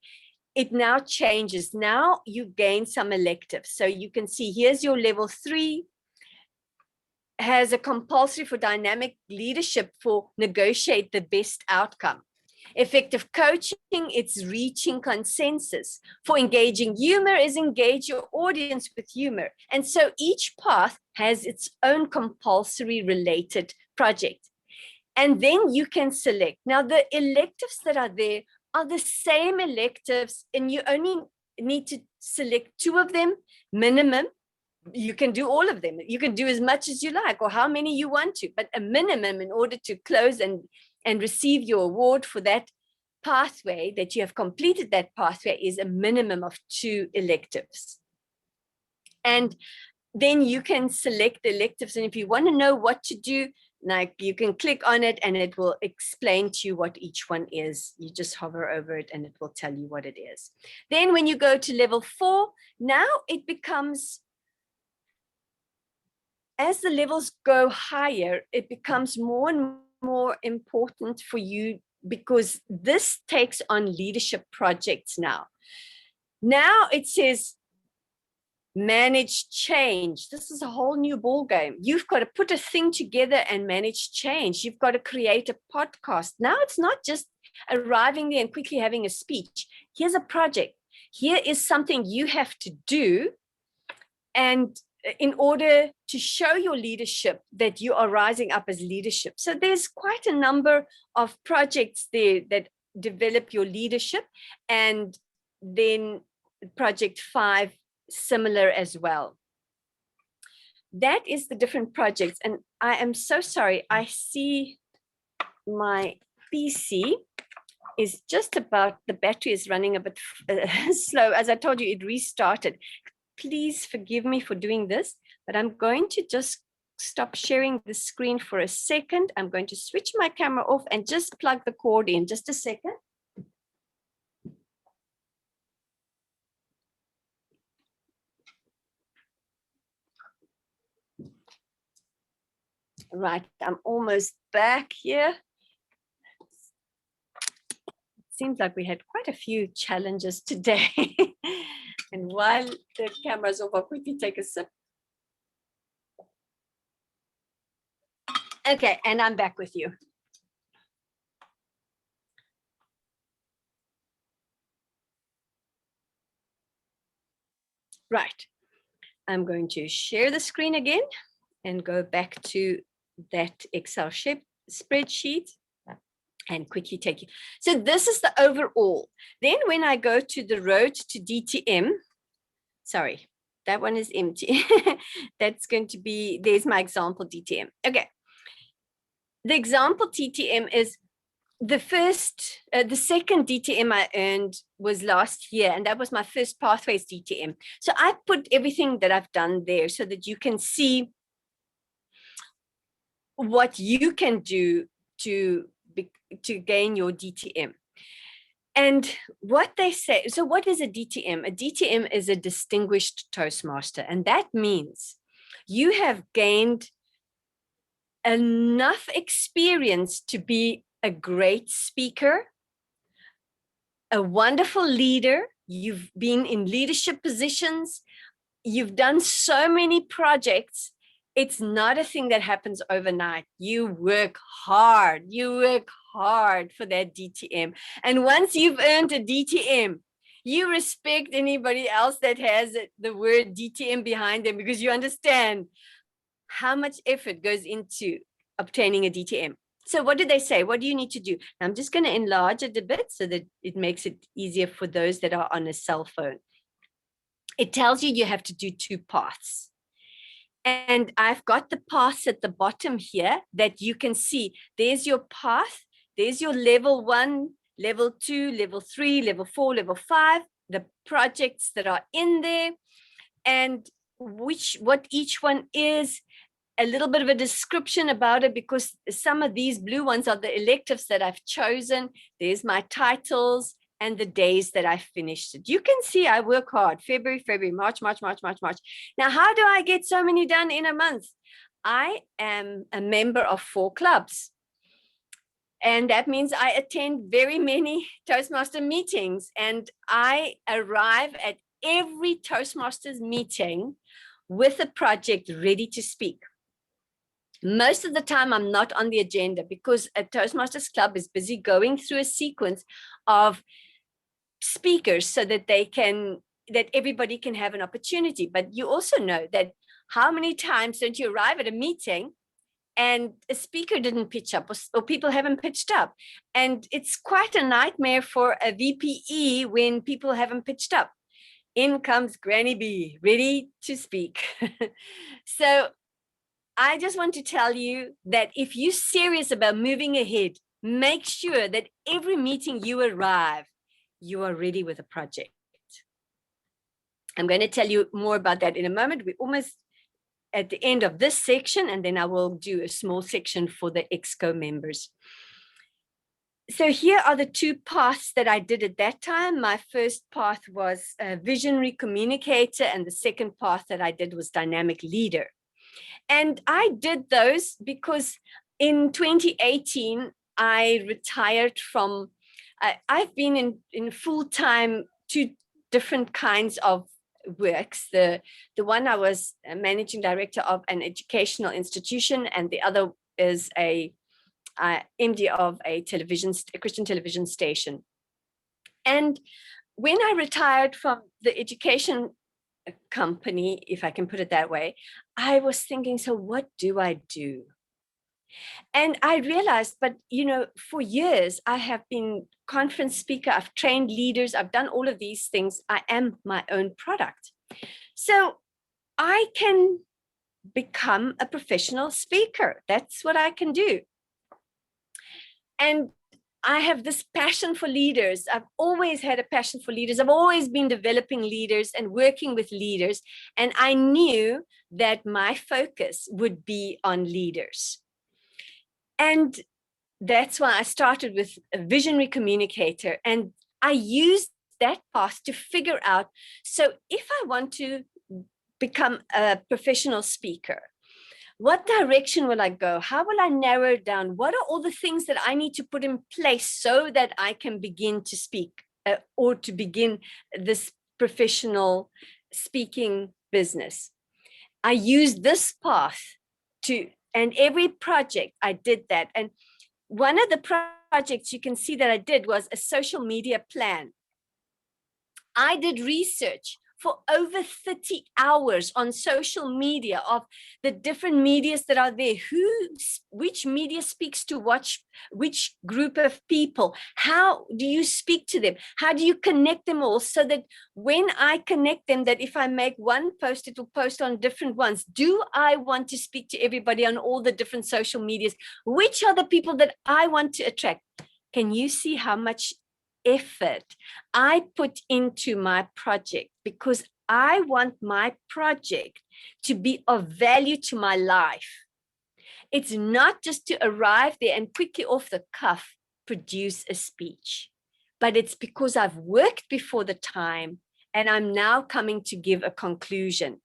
Speaker 1: it now changes. Now you gain some electives. So you can see here's your level 3 has a compulsory for dynamic leadership for negotiate the best outcome. Effective coaching, it's reaching consensus. For engaging humor is engage your audience with humor. And so each path has its own compulsory related project. And then you can select. Now, the electives that are there are the same electives, and you only need to select 2 of them minimum. You can do all of them. You can do as much as you like or how many you want to, but a minimum in order to close and receive your award for that pathway, that you have completed that pathway, is a minimum of 2 electives. And then you can select the electives. And if you want to know what to do, like, you can click on it and it will explain to you what each one is. You just hover over it and it will tell you what it is. Then when you go to level 4, now it becomes, as the levels go higher, it becomes more and more important for you, because this takes on leadership projects now. Now it says manage change. This is a whole new ball game. You've got to put a thing together and manage change. You've got to create a podcast. Now it's not just arriving there and quickly having a speech. Here's a project. Here is something you have to do. And in order to show your leadership that you are rising up as leadership. So there's quite a number of projects there that develop your leadership. And then project 5, similar as well. That is the different projects. And I am so sorry. I see my PC is just about, the battery is running a bit slow. As I told you, it restarted. Please forgive me for doing this, but I'm going to just stop sharing the screen for a second. I'm going to switch my camera off and just plug the cord in. Just a second. Right, I'm almost back here. Seems like we had quite a few challenges today. And while the camera's off, I'll quickly take a sip. Okay, and I'm back with you. Right, I'm going to share the screen again and go back to that Excel spreadsheet and quickly take you. So this is the overall. Then when I go to the road to DTM, sorry, that one is empty. That's going to be, there's my example DTM. Okay. The example DTM is the second DTM I earned was last year, and that was my first Pathways DTM. So I put everything that I've done there so that you can see what you can do to gain your DTM. And what they say, so what is a DTM? A DTM is a distinguished Toastmaster, and that means you have gained enough experience to be a great speaker, a wonderful leader. You've been in leadership positions. You've done so many projects. It's not a thing that happens overnight. You work hard. You work hard for that DTM. And once you've earned a DTM, you respect anybody else that has the word DTM behind them, because you understand how much effort goes into obtaining a DTM. So what do they say? What do you need to do? I'm just going to enlarge it a bit so that it makes it easier for those that are on a cell phone. It tells you have to do 2 paths. And I've got the paths at the bottom here that you can see. There's your path. There's your level 1, level 2, level 3, level 4, level 5, the projects that are in there, and what each one is, a little bit of a description about it, because some of these blue ones are the electives that I've chosen. There's my titles and the days that I finished it. You can see I work hard. February, March. Now, how do I get so many done in a month? I am a member of 4 clubs. And that means I attend very many Toastmaster meetings, and I arrive at every Toastmasters meeting with a project ready to speak. Most of the time, I'm not on the agenda because a Toastmasters Club is busy going through a sequence of speakers so that everybody can have an opportunity. But you also know that how many times don't you arrive at a meeting and a speaker didn't pitch up, or people haven't pitched up? And it's quite a nightmare for a VPE when people haven't pitched up. In comes Granny B, ready to speak. So I just want to tell you that if you're serious about moving ahead, make sure that every meeting you arrive, you are ready with a project. I'm going to tell you more about that in a moment. We're almost at the end of this section, and then I will do a small section for the EXCO members. So here are the two paths that I did at that time. My first path was a visionary communicator, and the second path that I did was dynamic leader. And I did those because in 2018, I retired from, I've been in full-time, two different kinds of works. The one I was a managing director of an educational institution, and the other is a MD of a Christian television station. And when I retired from the education company, if I can put it that way, I was thinking, so what do I do? And I realized, but for years, I have been conference speaker, I've trained leaders, I've done all of these things. I am my own product. So I can become a professional speaker. That's what I can do. And I have this passion for leaders. I've always had a passion for leaders. I've always been developing leaders and working with leaders. And I knew that my focus would be on leaders. And that's why I started with a visionary communicator. And I used that path to figure out, so if I want to become a professional speaker, what direction will I go? How will I narrow it down? What are all the things that I need to put in place so that I can begin to speak or to begin this professional speaking business? I used this path and every project I did that. And one of the projects you can see that I did was a social media plan. I did research for over 30 hours on social media of the different medias that are there, which media speaks to which group of people, how do you speak to them, how do you connect them all, so that when I connect them, that if I make one post, it will post on different ones. Do I want to speak to everybody on all the different social medias? Which are the people that I want to attract? Can you see how much effort I put into my project? Because I want my project to be of value to my life. It's not just to arrive there and quickly off the cuff produce a speech, but it's because I've worked before the time and I'm now coming to give a conclusion.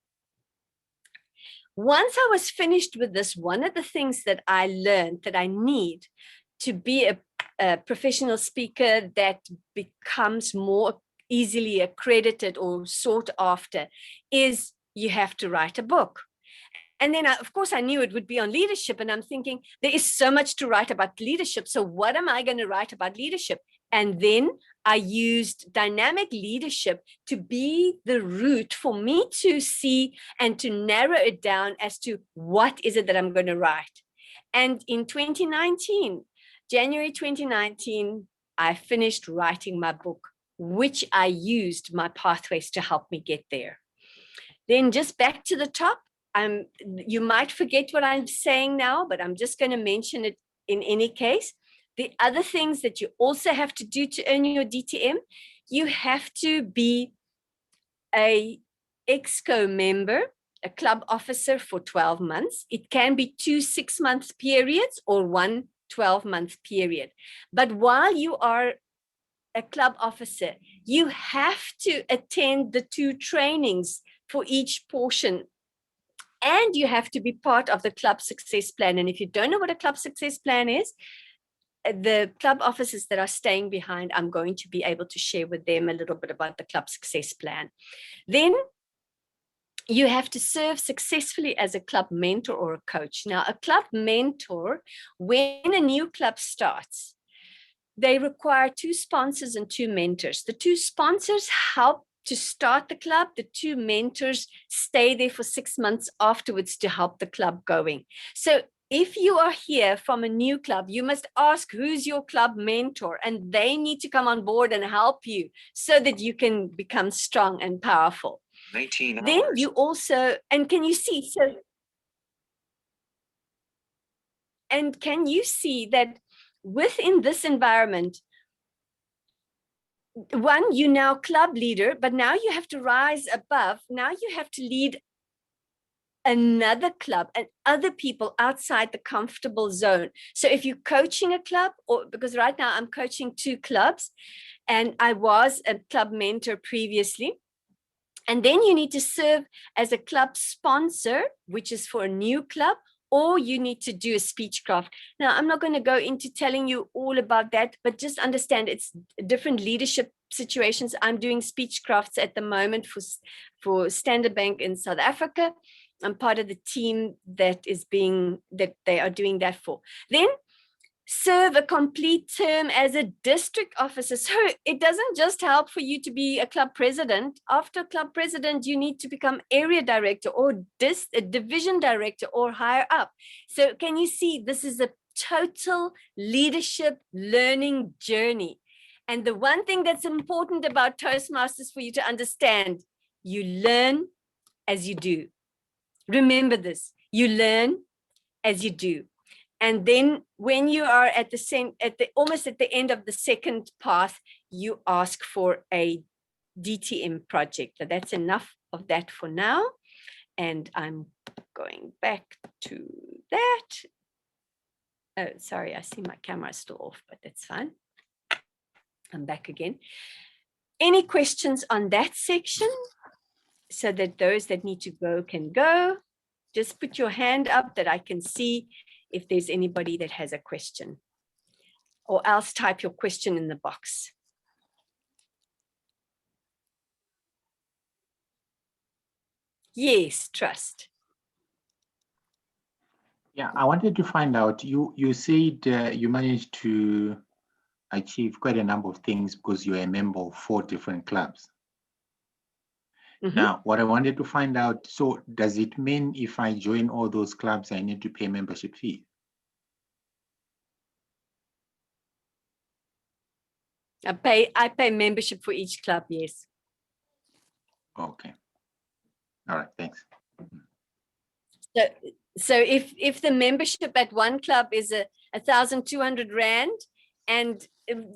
Speaker 1: Once I was finished with this, one of the things that I learned that I need to be a professional speaker that becomes more easily accredited or sought after is you have to write a book. And then, of course, I knew it would be on leadership. And I'm thinking, there is so much to write about leadership. So what am I going to write about leadership? And then I used dynamic leadership to be the route for me to see and to narrow it down as to what is it that I'm going to write. And in 2019, January 2019, I finished writing my book, which I used my pathways to help me get there. Then just back to the top, you might forget what I'm saying now, but I'm just going to mention it in any case. The other things that you also have to do to earn your DTM, you have to be a EXCO member, a club officer for 12 months. It can be 2 6-month periods or 1 12-month period. But while you are a club officer, you have to attend the 2 trainings for each portion. And you have to be part of the club success plan. And if you don't know what a club success plan is, the club officers that are staying behind, I'm going to be able to share with them a little bit about the club success plan. Then you have to serve successfully as a club mentor or a coach. Now, a club mentor, when a new club starts, they require 2 sponsors and 2 mentors. The 2 sponsors help to start the club. The 2 mentors stay there for 6 months afterwards to help the club going. So if you are here from a new club, you must ask who's your club mentor, and they need to come on board and help you so that you can become strong and powerful.
Speaker 5: 19
Speaker 1: Then
Speaker 5: hours.
Speaker 1: you also, and can you see, can you see that within this environment, one, you now club leader, but now you have to rise above. Now you have to lead another club and other people outside the comfortable zone. So if you're coaching a club, or because right now I'm coaching 2 clubs and I was a club mentor previously, and then you need to serve as a club sponsor, which is for a new club, or you need to do a speechcraft. Now, I'm not going to go into telling you all about that, but just understand it's different leadership situations. I'm doing speechcrafts at the moment for Standard Bank in South Africa. I'm part of the team that they are doing that for. Then serve a complete term as a district officer. So it doesn't just help for you to be a club president. After club president, you need to become area director or a division director or higher up. So can you see, this is a total leadership learning journey. And the one thing that's important about Toastmasters for you to understand, you learn as you do. Remember this, you learn as you do. And then when you are almost at the end of the second path, you ask for a DTM project. So that's enough of that for now. And I'm going back to that. Oh, sorry, I see my camera is still off, but that's fine. I'm back again. Any questions on that section? So that those that need to go can go. Just put your hand up that I can see if there's anybody that has a question, or else type your question in the box. Yes, trust.
Speaker 4: Yeah, I wanted to find out, you said you managed to achieve quite a number of things because you're a member of 4 different clubs.
Speaker 1: Mm-hmm.
Speaker 4: Now, what I wanted to find out, so does it mean if I join all those clubs, I need to pay membership fee?
Speaker 1: I pay membership for each club, yes.
Speaker 4: Okay. All right, thanks.
Speaker 1: So if the membership at one club is 1,200 Rand, and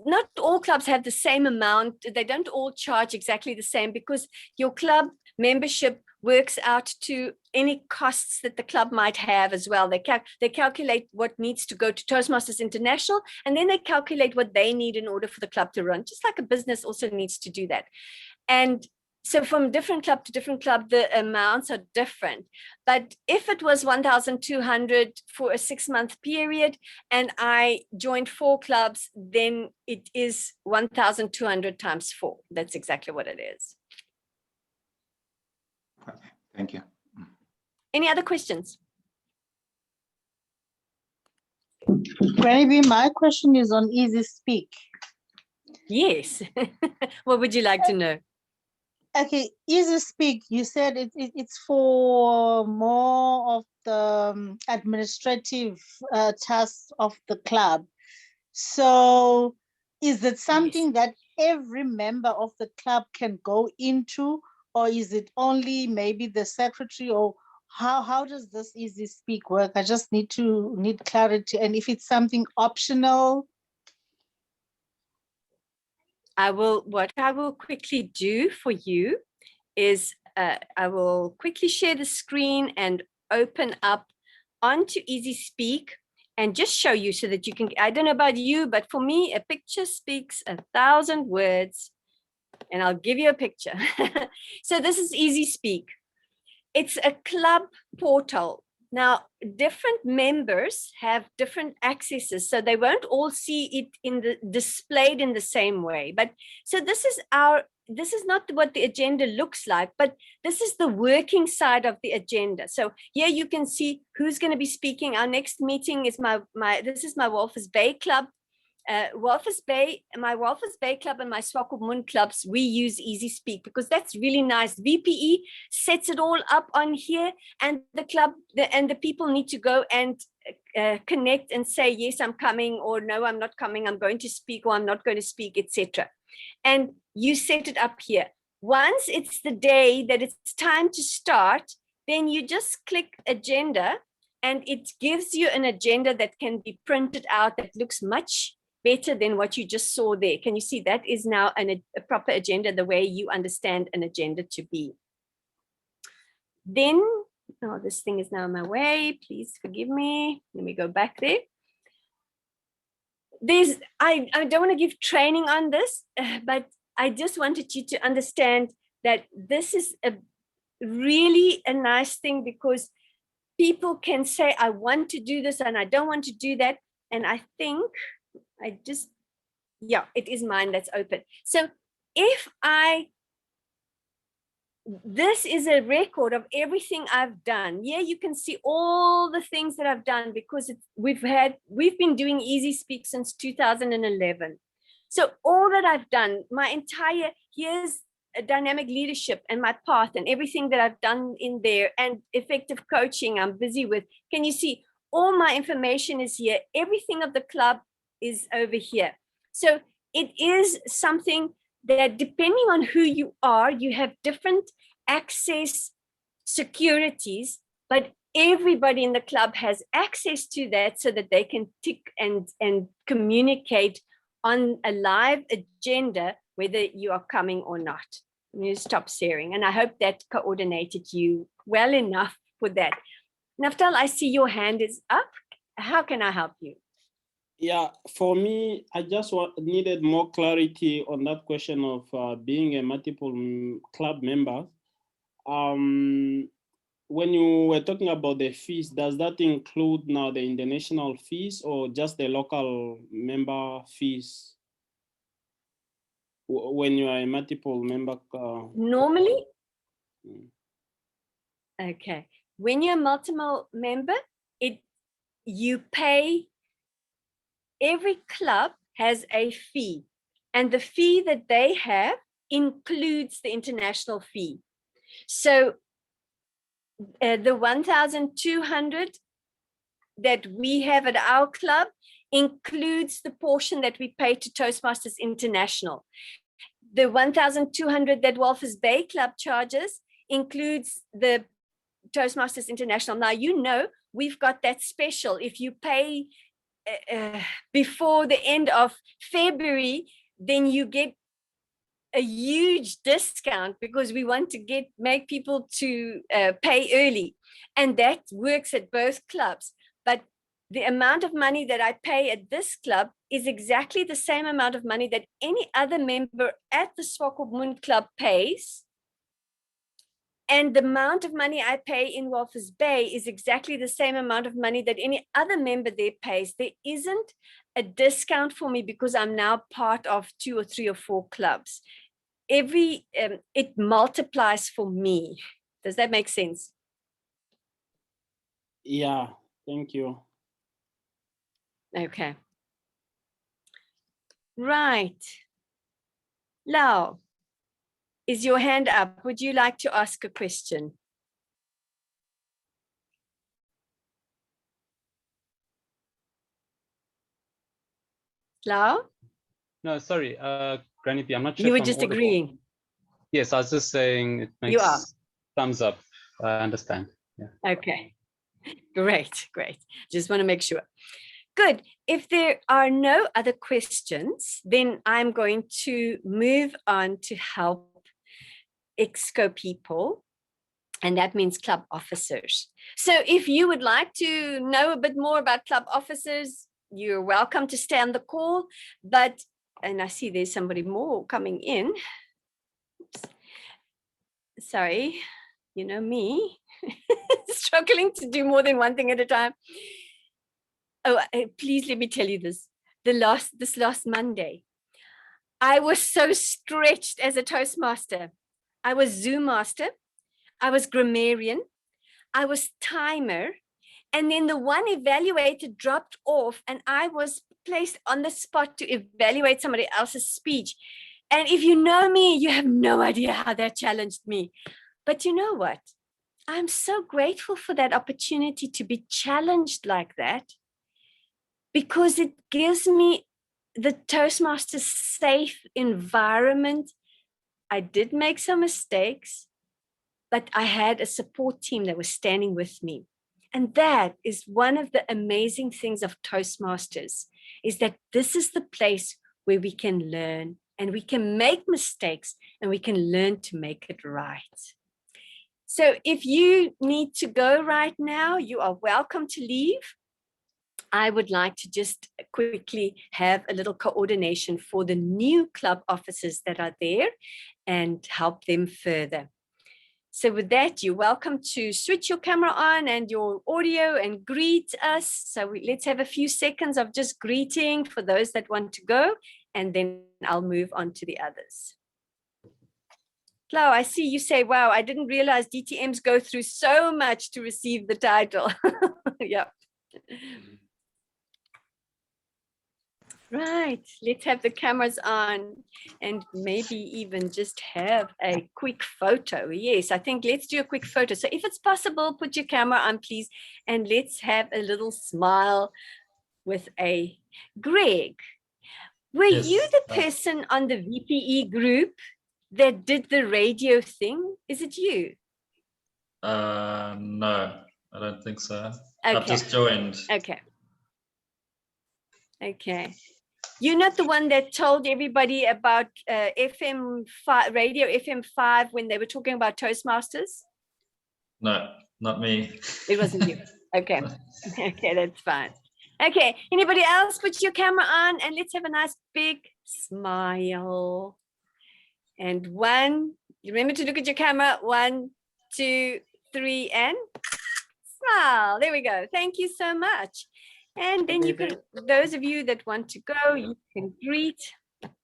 Speaker 1: not all clubs have the same amount, they don't all charge exactly the same, because your club membership works out to any costs that the club might have as well. They calculate what needs to go to Toastmasters International, and then they calculate what they need in order for the club to run, just like a business also needs to do that. And so from different club to different club, the amounts are different. But if it was 1,200 for a 6-month period and I joined 4 clubs, then it is 1,200 times 4. That's exactly what it is.
Speaker 4: Thank you.
Speaker 1: Any other questions?
Speaker 6: Maybe my question is on Easy Speak.
Speaker 1: Yes. What would you like to know?
Speaker 6: Okay, Easy Speak, you said it's for more of the administrative tasks of the club. So is it something that every member of the club can go into, or is it only maybe the secretary, or how does this Easy Speak work? I just need clarity. And if it's something optional.
Speaker 1: What I will quickly do for you is I will quickly share the screen and open up onto Easy Speak and just show you so that you can, I don't know about you, but for me, a picture speaks 1,000 words, and I'll give you a picture. So this is Easy Speak. It's a club portal. Now, different members have different accesses, so they won't all see it displayed in the same way. But so this is this is not what the agenda looks like, but this is the working side of the agenda. So here you can see who's going to be speaking. Our next meeting is this is my Walvis Bay Club. Walvis Bay, my Walvis Bay Club and my Swakopmund clubs, we use Easy Speak because that's really nice. VPE sets it all up on here, and the club and the people need to go and connect and say, yes, I'm coming, or no, I'm not coming, I'm going to speak, or I'm not going to speak, etc. And you set it up here. Once it's the day that it's time to start, then you just click agenda, and it gives you an agenda that can be printed out that looks much better than what you just saw there. Can you see that is now a proper agenda, the way you understand an agenda to be? Then, oh, this thing is now in my way. Please forgive me. Let me go back there. I don't want to give training on this, but I just wanted you to understand that this is really a nice thing, because people can say, I want to do this and I don't want to do that. And I think yeah, it is mine that's open. So this is a record of everything I've done. Yeah, you can see all the things that I've done, because we've been doing Easy Speak since 2011. So all that I've done, here's a dynamic leadership and my path and everything that I've done in there, and effective coaching I'm busy with. Can you see all my information is here? Everything of the club is over here. So it is something that, depending on who you are, you have different access securities, but everybody in the club has access to that, so that they can tick and communicate on a live agenda, whether you are coming or not. I'm going to stop sharing, and I hope that coordinated you well enough for that. Naftal, I see your hand is up. How can I help you?
Speaker 2: Yeah, for me, I just needed more clarity on that question of being a multiple club member. When you were talking about the fees, does that include now the international fees or just the local member fees? When you are a multiple member?
Speaker 1: Normally? Okay. When you're a multiple member, you pay. Every club has a fee, and the fee that they have includes the international fee. So the 1,200 that we have at our club includes the portion that we pay to Toastmasters International. The 1,200 that Walvis Bay Club charges includes the Toastmasters International. Now, you know, we've got that special. If you pay before the end of February, then you get a huge discount, because we want to make people to pay early, and that works at both clubs. But the amount of money that I pay at this club is exactly the same amount of money that any other member at the Swakopmund Club pays. And the amount of money I pay in Walvis Bay is exactly the same amount of money that any other member there pays. There isn't a discount for me, because I'm now part of 2 or 3 or 4 clubs. It multiplies for me. Does that make sense?
Speaker 2: Yeah, thank you.
Speaker 1: Okay. Right. Lau, is your hand up? Would you like to ask a question? Lau?
Speaker 5: No, sorry, Granity, I'm not sure.
Speaker 1: You were
Speaker 5: if I'm
Speaker 1: just
Speaker 5: audible.
Speaker 1: agreeing.
Speaker 5: Yes, I was just saying it makes
Speaker 1: You are.
Speaker 5: thumbs up. I understand. Yeah.
Speaker 1: Okay. Great. Just want to make sure. Good. If there are no other questions, then I'm going to move on to help Exco people, and that means club officers. So if you would like to know a bit more about club officers, you're welcome to stay on the call. And I see there's somebody more coming in. Oops. Sorry, you know me, struggling to do more than one thing at a time. Oh, please let me tell you this. This last Monday, I was so stretched as a Toastmaster. I was Zoom master, I was grammarian, I was timer, and then the one evaluator dropped off and I was placed on the spot to evaluate somebody else's speech. And if you know me, you have no idea how that challenged me. But you know what? I'm so grateful for that opportunity to be challenged like that, because it gives me the Toastmasters safe environment. I did make some mistakes, but I had a support team that was standing with me. And that is one of the amazing things of Toastmasters, is that this is the place where we can learn and we can make mistakes and we can learn to make it right. So if you need to go right now, you are welcome to leave. I would like to just quickly have a little coordination for the new club officers that are there and help them further. So with that, you're welcome to switch your camera on and your audio and greet us. So let's have a few seconds of just greeting for those that want to go, and then I'll move on to the others. Flo, I see you say, wow, I didn't realize DTMs go through so much to receive the title. Yeah. Right, let's have the cameras on and maybe even just have a quick photo. Yes, I think let's do a quick photo. So if it's possible, put your camera on, please, and let's have a little smile with a Greg. Were you the person on the VPE group that did the radio thing? Is it you?
Speaker 7: No, I don't think so.
Speaker 1: Okay.
Speaker 7: I've just joined.
Speaker 1: Okay. Okay. You're not the one that told everybody about FM5, Radio FM5 when they were talking about Toastmasters?
Speaker 7: No, not me.
Speaker 1: It wasn't you. Okay. Okay, that's fine. Okay, anybody else? Put your camera on and let's have a nice big smile. And one, remember to look at your camera. 1, 2, 3, and smile. There we go. Thank you so much. And then you can, those of you that want to go, you can greet.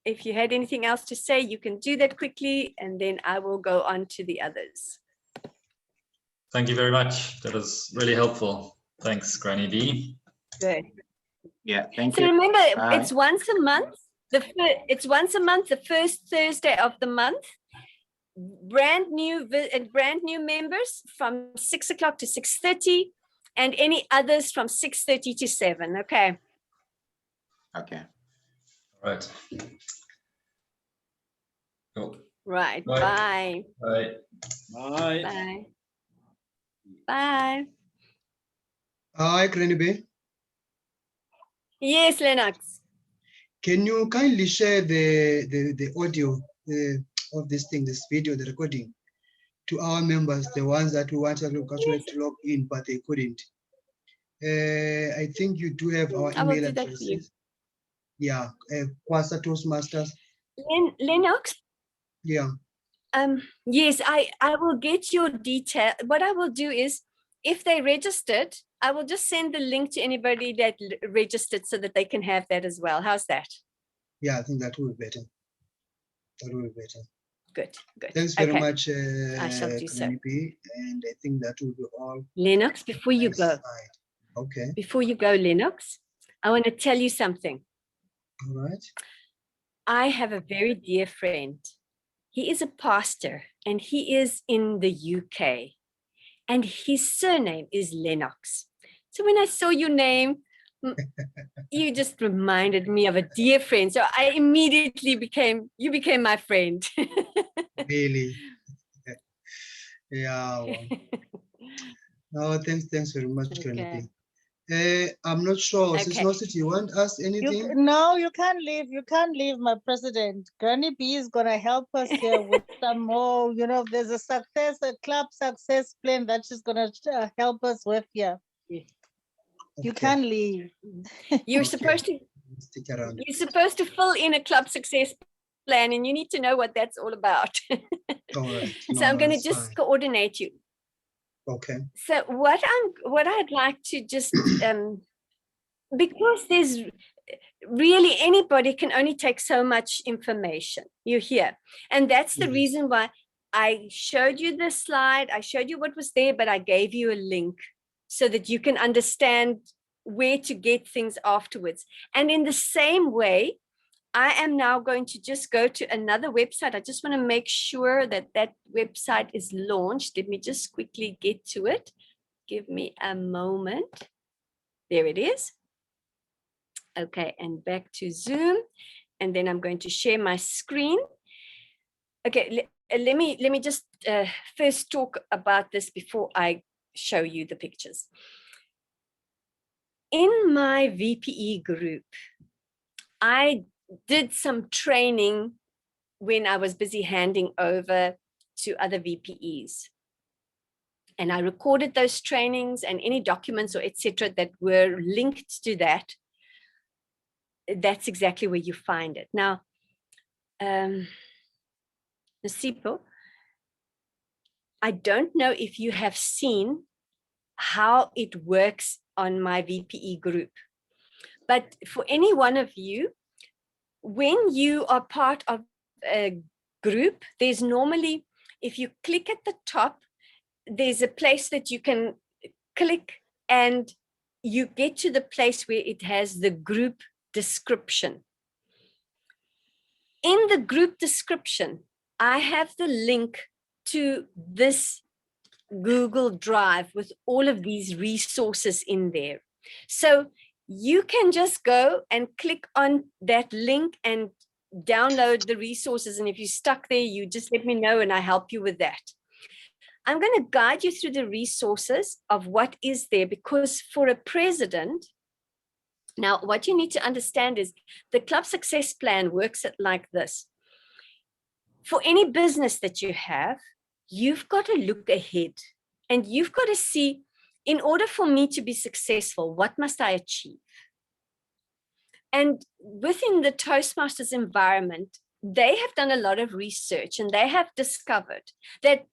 Speaker 1: If you had anything else to say, you can do that quickly, and then I will go on to the others.
Speaker 7: Thank you very much. That was really helpful. Thanks, Granny B.
Speaker 1: Good.
Speaker 4: Yeah, thank
Speaker 1: So
Speaker 4: you.
Speaker 1: remember,
Speaker 4: Bye.
Speaker 1: it's once a month. It's once a month, the first Thursday of the month. Brand new members from 6 o'clock to 6:30. And any others from 6:30 to 7. Okay.
Speaker 4: Okay.
Speaker 7: All right. Cool.
Speaker 1: Right.
Speaker 7: Bye.
Speaker 1: Bye.
Speaker 7: Bye.
Speaker 2: Bye.
Speaker 1: Bye. Bye.
Speaker 3: Hi, Granny B.
Speaker 1: Yes, Lennox.
Speaker 3: Can you kindly share the audio of this thing, this video, the recording, to our members, the ones that we wanted to log in, but they couldn't? I think you do have our
Speaker 1: I will
Speaker 3: email
Speaker 1: do that for you.
Speaker 3: addresses. Yeah, Kwasa Toastmasters.
Speaker 1: Lennox.
Speaker 3: Yeah.
Speaker 1: Yes, I will get your detail. What I will do is, if they registered, I will just send the link to anybody that registered so that they can have that as well. How's that?
Speaker 3: Yeah, I think that will be better. That will be better.
Speaker 1: Good, good.
Speaker 3: Thanks very
Speaker 1: Okay.
Speaker 3: much,
Speaker 1: I shall do so.
Speaker 3: Granny B, and I think that will be all.
Speaker 1: Lennox, before you
Speaker 3: my
Speaker 1: go,
Speaker 3: side. Okay.
Speaker 1: before you go, Lennox, I want to tell you something.
Speaker 3: All right.
Speaker 1: I have a very dear friend. He is a pastor and he is in the UK, and his surname is Lennox. So when I saw your name, you just reminded me of a dear friend. So I immediately you became my friend.
Speaker 3: Really? Yeah. Well. No, thanks very much, Granny
Speaker 1: Okay.
Speaker 3: B. I'm not sure.
Speaker 1: Okay.
Speaker 3: Sister, do you want to ask anything?
Speaker 6: No, you can't leave. You can't leave, my president. Granny B is gonna help us here with some more. You know, there's a club success plan that she's gonna help us with here. You
Speaker 3: Okay.
Speaker 6: can't leave.
Speaker 1: You're
Speaker 3: Okay.
Speaker 1: supposed to.
Speaker 3: Stick around.
Speaker 1: You're supposed to fill in a club success plan, and you need to know what that's all about.
Speaker 3: All right.
Speaker 1: So
Speaker 3: No,
Speaker 1: I'm going to
Speaker 3: that's
Speaker 1: just
Speaker 3: fine.
Speaker 1: coordinate you.
Speaker 3: Okay.
Speaker 1: So what I'd like to just because really anybody can only take so much information. You hear? And that's the reason why I showed you this slide. I showed you what was there, but I gave you a link so that you can understand where to get things afterwards. And in the same way, I am now going to just go to another website. I just want to make sure that that website is launched. Let me just quickly get to it. Give me a moment. There it is. Okay, and back to Zoom. And then I'm going to share my screen. Okay, let me just first talk about this before I show you the pictures. In my VPE group, I did some training when I was busy handing over to other VPEs. And I recorded those trainings and any documents or etc. that were linked to that. That's exactly where you find it. Now, Nasipo, I don't know if you have seen how it works on my VPE group, but for any one of you, when you are part of a group, there's normally, if you click at the top, there's a place that you can click and you get to the place where it has the group description. In the group description, I have the link to this Google Drive with all of these resources in there. So you can just go and click on that link and download the resources. And if you're stuck there, you just let me know and I help you with that. I'm going to guide you through the resources of what is there, because for a president, now what you need to understand is the club success plan works like this. For any business that you have, you've got to look ahead and you've got to see, in order for me to be successful, what must I achieve? And within the Toastmasters environment, they have done a lot of research and they have discovered that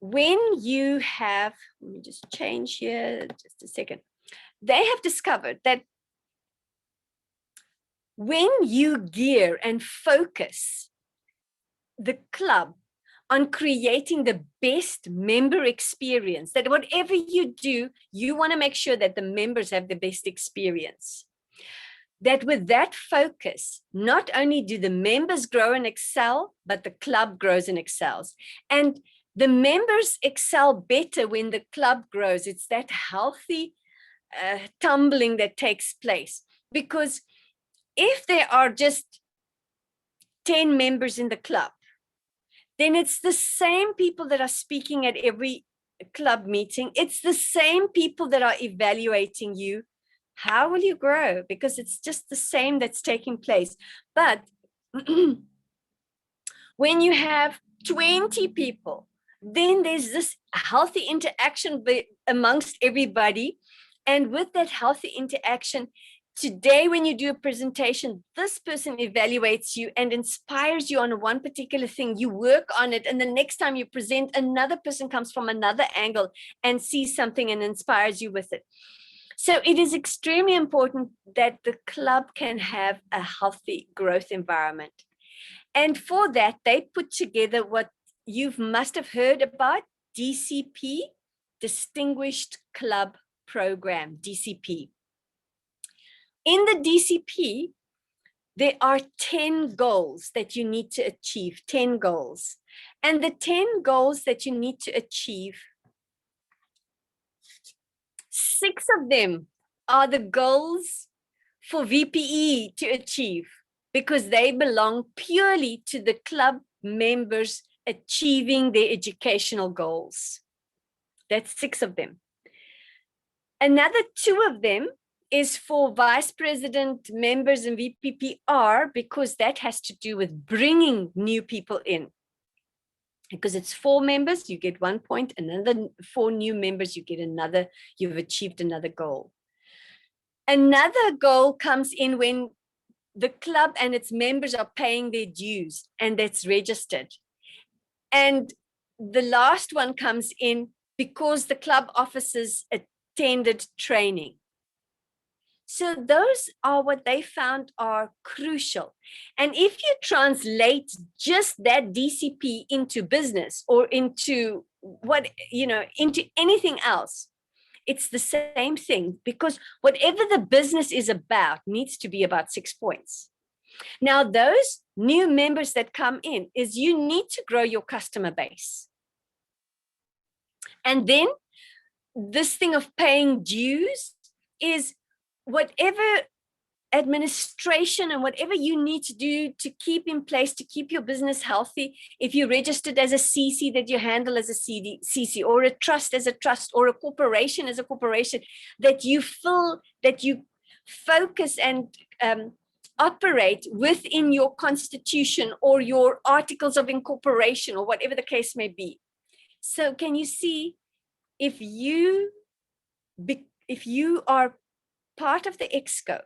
Speaker 1: when you have, let me just change here, just a second. They have discovered that when you gear and focus the club on creating the best member experience, that whatever you do, you want to make sure that the members have the best experience. That with that focus, not only do the members grow and excel, but the club grows and excels. And the members excel better when the club grows. It's that healthy tumbling that takes place. Because if there are just 10 members in the club, then it's the same people that are speaking at every club meeting. It's the same people that are evaluating you. How will you grow? Because it's just the same that's taking place. But when you have 20 people, then there's this healthy interaction amongst everybody. And with that healthy interaction, today, when you do a presentation, this person evaluates you and inspires you on one particular thing. You work on it. And the next time you present, another person comes from another angle and sees something and inspires you with it. So it is extremely important that the club can have a healthy growth environment. And for that, they put together what you must have heard about, DCP, Distinguished Club Program, DCP. In the DCP, there are 10 goals that you need to achieve, 10 goals. And the 10 goals that you need to achieve, 6 of them are the goals for VPE to achieve, because they belong purely to the club members achieving their educational goals. That's 6 of them. Another 2 of them is for vice president members and VPPR, because that has to do with bringing new people in. Because it's 4 members, you get 1 point, another 4 new members, you get another, you've achieved another goal. Another goal comes in when the club and its members are paying their dues and that's registered. And the last one comes in because the club officers attended training. So those are what they found are crucial. And if you translate just that DCP into business or into into anything else, it's the same thing, because whatever the business is about needs to be about 6 points. Now, those new members that come in is you need to grow your customer base. And then this thing of paying dues is whatever administration and whatever you need to do to keep in place to keep your business healthy. If you're registered as a CC, that you handle as a CC, or a trust as a trust, or a corporation as a corporation, that you focus and operate within your constitution or your articles of incorporation, or whatever the case may be. So can you see, if you are part of the EXCO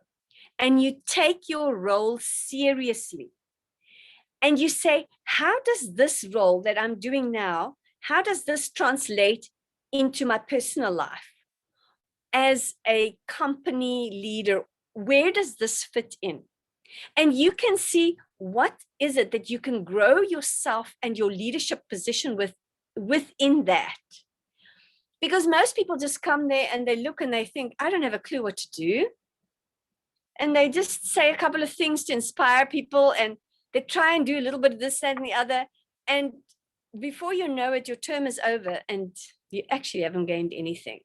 Speaker 1: and you take your role seriously and you say, how does this role that I'm doing now, how does this translate into my personal life as a company leader? Where does this fit in? And you can see what is it that you can grow yourself and your leadership position within that. Because most people just come there and they look and they think, I don't have a clue what to do. And they just say a couple of things to inspire people, and they try and do a little bit of this, that, and the other. And before you know it, your term is over and you actually haven't gained anything.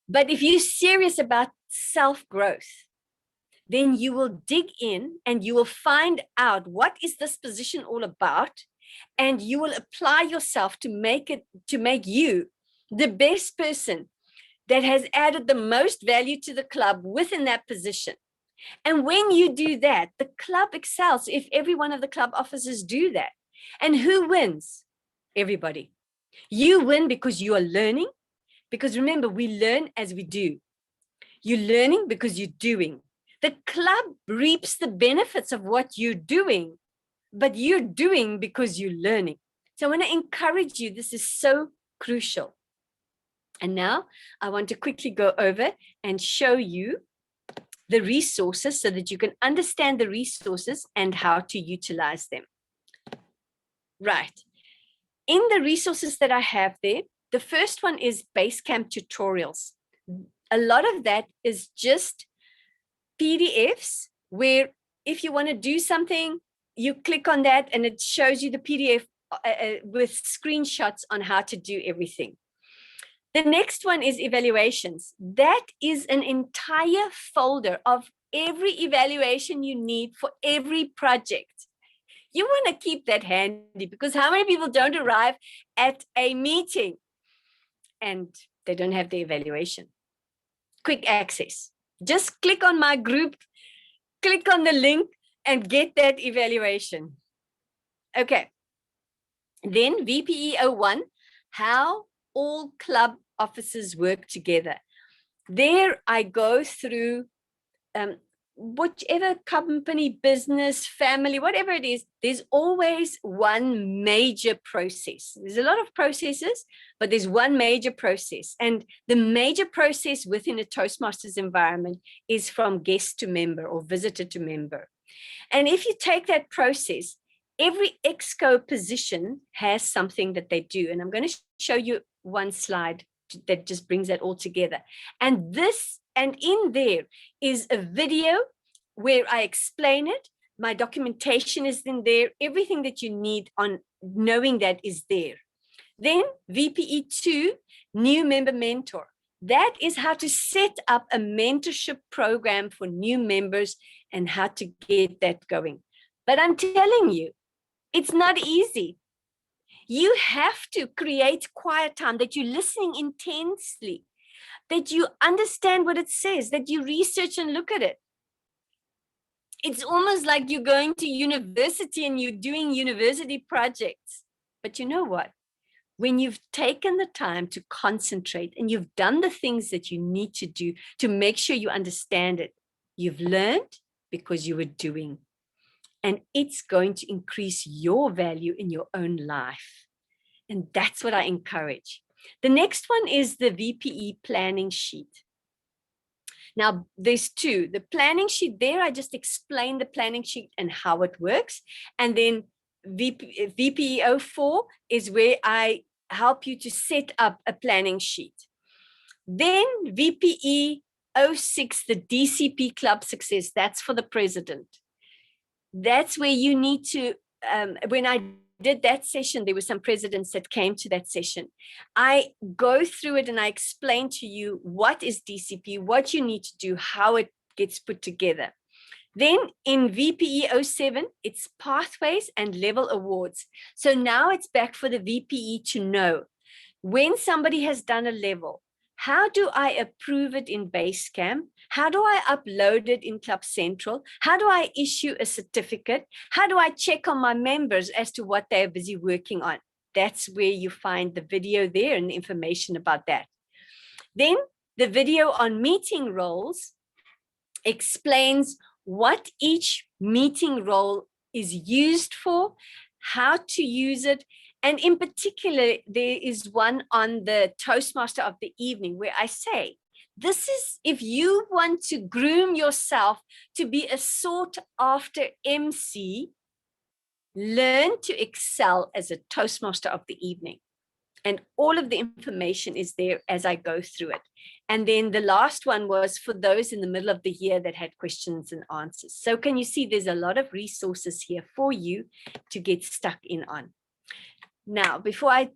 Speaker 1: But if you're serious about self-growth, then you will dig in and you will find out what is this position all about, and you will apply yourself to make you the best person that has added the most value to the club within that position. And when you do that, the club excels if every one of the club officers do that. And who wins? Everybody. You win because you are learning, because remember, we learn as we do. You're learning because you're doing. The club reaps the benefits of what you're doing, but you're doing because you're learning. So I want to encourage you. This is so crucial. And now I want to quickly go over and show you the resources so that you can understand the resources and how to utilize them. Right. In the resources that I have there, the first one is Basecamp tutorials. A lot of that is just PDFs where if you want to do something, you click on that and it shows you the PDF with screenshots on how to do everything. The next one is evaluations. That is an entire folder of every evaluation you need for every project. You want to keep that handy, because how many people don't arrive at a meeting and they don't have the evaluation? Quick access. Just click on my group, click on the link and get that evaluation. Okay. Then VPE 01, how all club officers work together. There I go through whichever company, business, family, whatever it is, there's always one major process. There's a lot of processes, but there's one major process. And the major process within a Toastmasters environment is from guest to member or visitor to member. And if you take that process, every EXCO position has something that they do. And I'm going to show you one slide that just brings that all together. And in there is a video where I explain it. My documentation is in there. Everything that you need on knowing that is there. Then VPE 2, new member mentor. That is how to set up a mentorship program for new members and how to get that going. But I'm telling you, it's not easy. You have to create quiet time, that you're listening intensely, that you understand what it says, that you research and look at it. It's almost like you're going to university and you're doing university projects. But you know what? When you've taken the time to concentrate and you've done the things that you need to do to make sure you understand it, you've learned because you were doing. And it's going to increase your value in your own life. And that's what I encourage. The next one is the VPE planning sheet. Now, there's two. The planning sheet there, I just explain the planning sheet and how it works. And then VPE 04 is where I help you to set up a planning sheet. Then VPE 06, the DCP Club Success, that's for the president. That's where you need to, when I did that session, there were some presidents that came to that session. I go through it and I explain to you what is DCP, what you need to do, how it gets put together. Then in VPE 07, it's pathways and level awards. So now it's back for the VPE to know when somebody has done a level, how do I approve it in Basecamp? How do I upload it in Club Central? How do I issue a certificate? How do I check on my members as to what they're busy working on? That's where you find the video there and the information about that. Then the video on meeting roles explains what each meeting role is used for, how to use it. And in particular, there is one on the Toastmaster of the evening where I say, this is if you want to groom yourself to be a sought after MC, learn to excel as a Toastmaster of the evening. And all of the information is there as I go through it. And then the last one was for those in the middle of the year that had questions and answers. So can you see there's a lot of resources here for you to get stuck in on. Now, before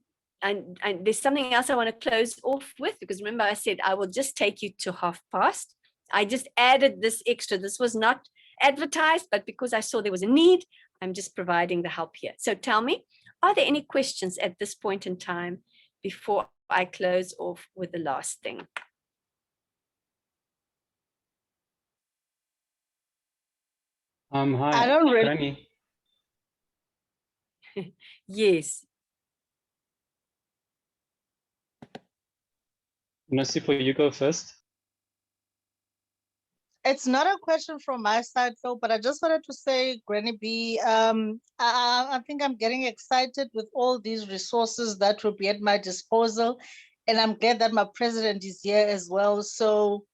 Speaker 1: and there's something else I want to close off with, because remember I said I will just take you to past. I just added this extra. This was not advertised, but because I saw there was a need, I'm just providing the help here. So tell me, are there any questions at this point in time before I close off with the last thing?
Speaker 5: Hi,
Speaker 6: I don't really.
Speaker 5: Granny.
Speaker 1: Yes.
Speaker 5: Nasipo, you go first.
Speaker 6: It's not a question from my side, though, but I just wanted to say, Granny B, I think I'm getting excited with all these resources that will be at my disposal. And I'm glad that my president is here as well. So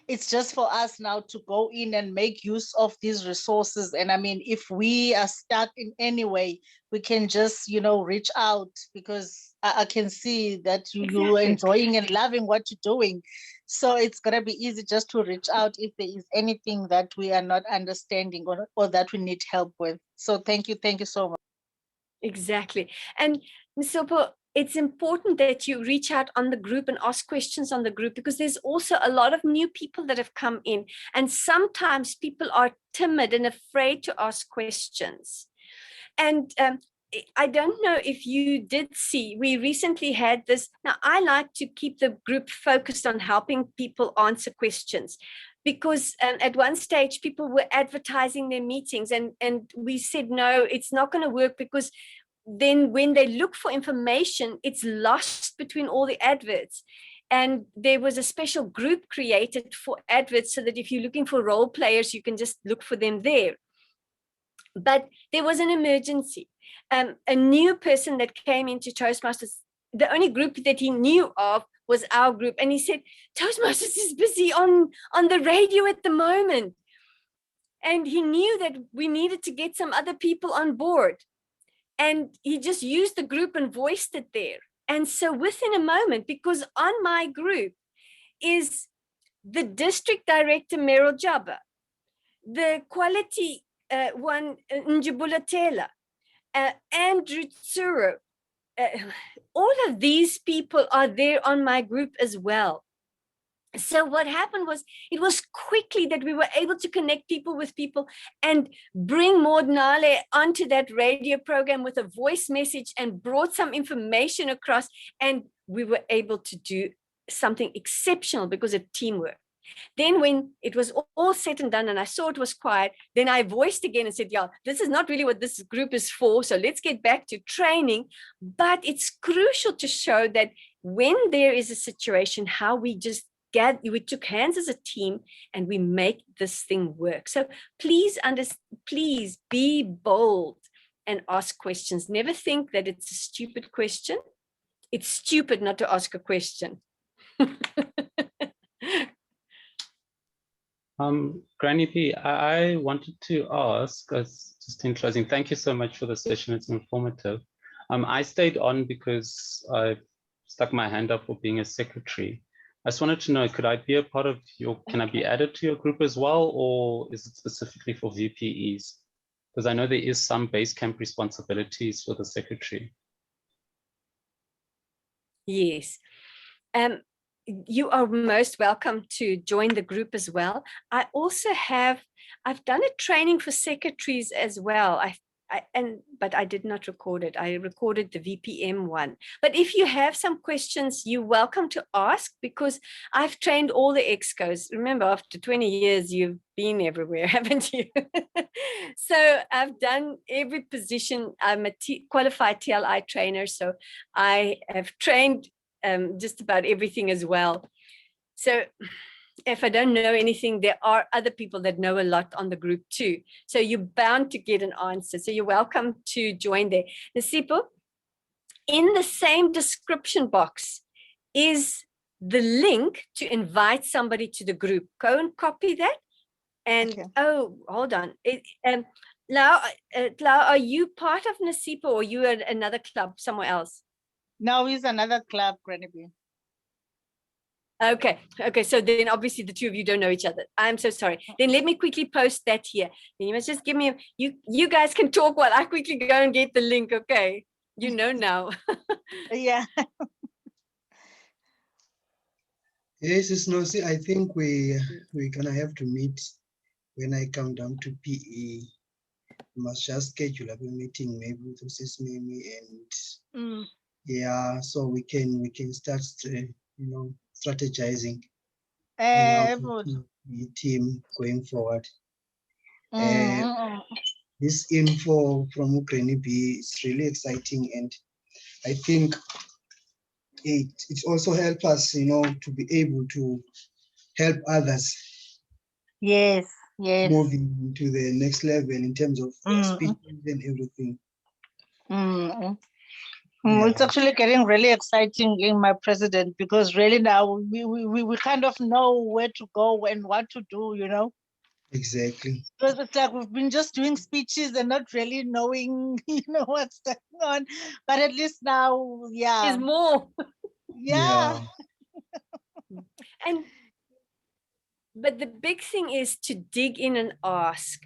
Speaker 6: it's just for us now to go in and make use of these resources. And I mean, if we are stuck in any way, we can just, reach out, because I can see that you're enjoying and loving what you're doing. So it's going to be easy just to reach out if there is anything that we are not understanding or that we need help with. So thank you so much.
Speaker 1: Exactly. And Ms. Sopo, it's important that you reach out on the group and ask questions on the group, because there's also a lot of new people that have come in. And sometimes people are timid and afraid to ask questions. And I don't know if you did see, we recently had this. Now, I like to keep the group focused on helping people answer questions, because at one stage people were advertising their meetings and we said, no, it's not going to work, because then when they look for information, it's lost between all the adverts. And there was a special group created for adverts so that if you're looking for role players, you can just look for them there. But there was an emergency. A new person that came into Toastmasters, the only group that he knew of was our group. And he said, Toastmasters is busy on the radio at the moment. And he knew that we needed to get some other people on board. And he just used the group and voiced it there. And so within a moment, because on my group is the district director, Meryl Jabba, the quality one, Njibula Taylor, Andrew Tsuru, all of these people are there on my group as well. So what happened was, it was quickly that we were able to connect people with people and bring Maud Nale onto that radio program with a voice message and brought some information across. And we were able to do something exceptional because of teamwork. Then when it was all said and done and I saw it was quiet, then I voiced again and said, yeah, this is not really what this group is for. So let's get back to training. But it's crucial to show that when there is a situation, how we took hands as a team and we make this thing work. So please be bold and ask questions. Never think that it's a stupid question. It's stupid not to ask a question.
Speaker 5: Granny P, I wanted to ask, just in closing, thank you so much for the session. It's informative. I stayed on because I stuck my hand up for being a secretary. I just wanted to know, could I be a part of can I be added to your group as well, or is it specifically for VPEs? Because I know there is some base camp responsibilities for the secretary.
Speaker 1: Yes. You are most welcome to join the group as well. I've done a training for secretaries as well. But I did not record it. I recorded the VPM one. But if you have some questions, you're welcome to ask, because I've trained all the excos. Remember, after 20 years, you've been everywhere, haven't you? So I've done every position. I'm a qualified TLI trainer, so I have trained just about everything as well. So if I don't know anything, there are other people that know a lot on the group too. So you're bound to get an answer. So you're welcome to join there. Nasipo, in the same description box is the link to invite somebody to the group. Go and copy that. And
Speaker 6: Okay.
Speaker 1: oh, hold on. Lau, are you part of Nasipo, or you at another club somewhere else?
Speaker 6: Now is another club, Granny B.
Speaker 1: Okay. So then obviously the two of you don't know each other. I'm so sorry. Then let me quickly post that here. Then you must just give me, you guys can talk while I quickly go and get the link. Okay. You know now.
Speaker 6: Yeah.
Speaker 3: Yes, it's no. See, I think we're gonna have to meet when I come down to PE. We must just schedule up a meeting maybe with Mrs. Mimi and yeah, so we can start strategizing on how to be team going forward. This info from Granny B is really exciting, and I think it also helps us, to be able to help others.
Speaker 6: Yes.
Speaker 3: Moving to the next level in terms of speeches and everything.
Speaker 6: It's actually getting really exciting in my president, because really now we kind of know where to go and what to do,
Speaker 3: Exactly.
Speaker 6: Because it's like we've been just doing speeches and not really knowing, what's going on. But at least now,
Speaker 1: There's more.
Speaker 6: Yeah.
Speaker 1: But the big thing is to dig in and ask.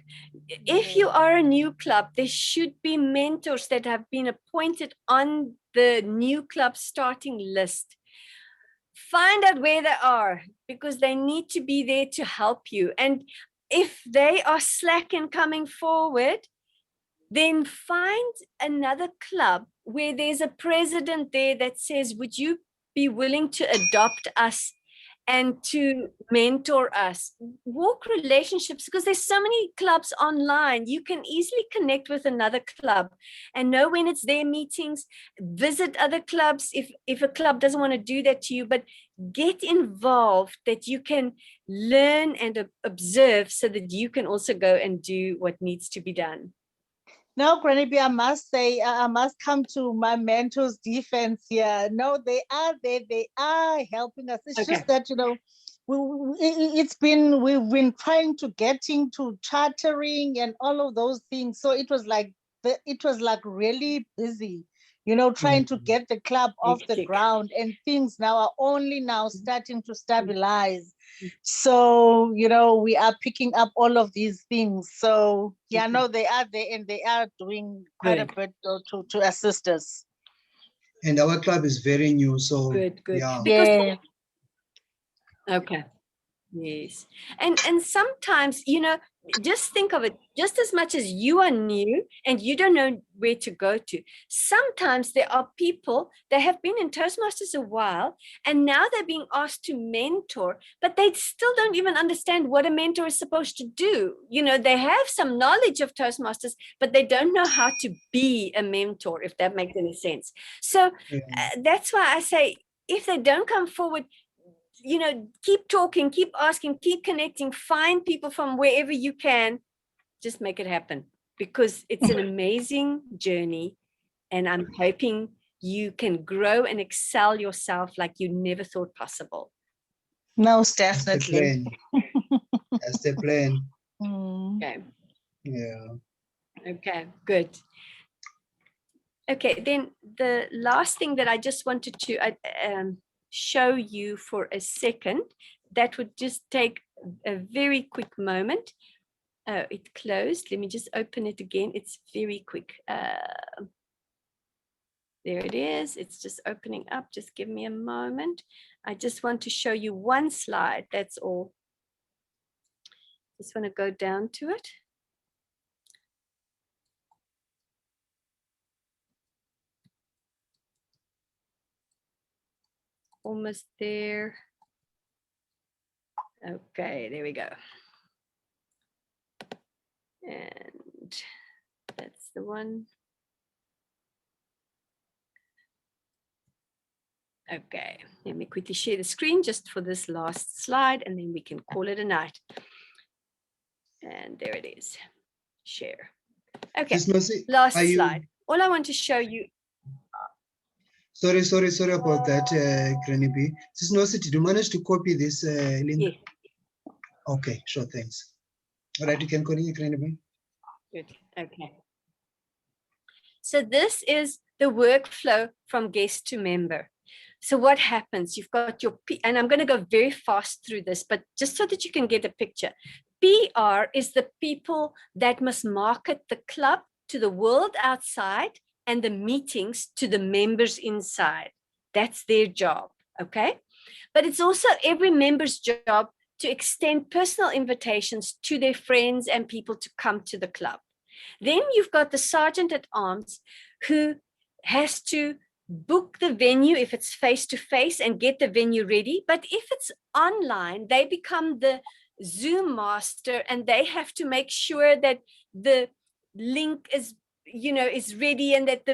Speaker 1: If you are a new club, there should be mentors that have been appointed on the new club starting list. Find out where they are, because they need to be there to help you. And if they are slack in coming forward, then find another club where there's a president there that says, would you be willing to adopt us and to mentor us? Walk relationships, because there's so many clubs online. You can easily connect with another club and know when it's their meetings. Visit other clubs if a club doesn't want to do that to you, but get involved, that you can learn and observe, so that you can also go and do what needs to be done.
Speaker 6: Now, Granny B, I must say, I must come to my mentor's defense here. No, they are there. They are helping us. It's just that, we've been trying to get into chartering and all of those things. So it was like really busy, trying to get the club off the ground, and things now are only now starting to stabilize. So, we are picking up all of these things. So yeah, no, they are there, and they are doing quite a bit to assist us.
Speaker 3: And our club is very new, so
Speaker 1: good.
Speaker 6: Yeah.
Speaker 1: Okay. Yes. And sometimes, just think of it, just as much as you are new and you don't know where to go to. Sometimes there are people that have been in Toastmasters a while, and now they're being asked to mentor, but they still don't even understand what a mentor is supposed to do. They have some knowledge of Toastmasters, but they don't know how to be a mentor, if that makes any sense. So that's why I say, if they don't come forward, keep talking, keep asking, keep connecting, find people from wherever you can, just make it happen, because it's an amazing journey. And I'm hoping you can grow and excel yourself like you never thought possible.
Speaker 6: Most definitely.
Speaker 3: That's the plan.
Speaker 1: Okay.
Speaker 3: Yeah.
Speaker 1: Okay, good. Okay, then the last thing that I just wanted to show you for a second, that would just take a very quick moment. Oh, it closed. Let me just open it again. It's very quick. There it is. It's just opening up. Just give me a moment. I just want to show you one slide. That's all. Just want to go down to it. Almost there. Okay, there we go. And that's the one. Okay, let me quickly share the screen just for this last slide, and then we can call it a night. And there it is. Share. Okay, last slide. All I want to show you.
Speaker 3: Sorry about that, Granny B. Sis Nosi, did you manage to copy this link?
Speaker 1: Yes.
Speaker 3: Okay, sure, thanks. All right, you can continue, Granny B.
Speaker 1: Good. Okay. So this is the workflow from guest to member. So what happens? You've got your and I'm going to go very fast through this, but just so that you can get a picture. PR is the people that must market the club to the world outside and the meetings to the members inside. That's their job, okay? But it's also every member's job to extend personal invitations to their friends and people to come to the club. Then you've got the sergeant at arms who has to book the venue if it's face-to-face and get the venue ready. But if it's online, they become the Zoom master, and they have to make sure that the link is, is ready, and that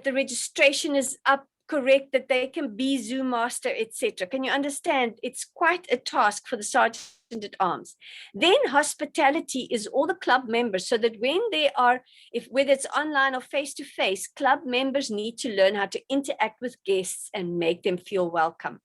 Speaker 1: the registration is up correct, that they can be Zoom master, etc. Can you understand? It's quite a task for the sergeant at arms. Then hospitality is all the club members, so that when they are, whether it's online or face-to-face, club members need to learn how to interact with guests and make them feel welcome.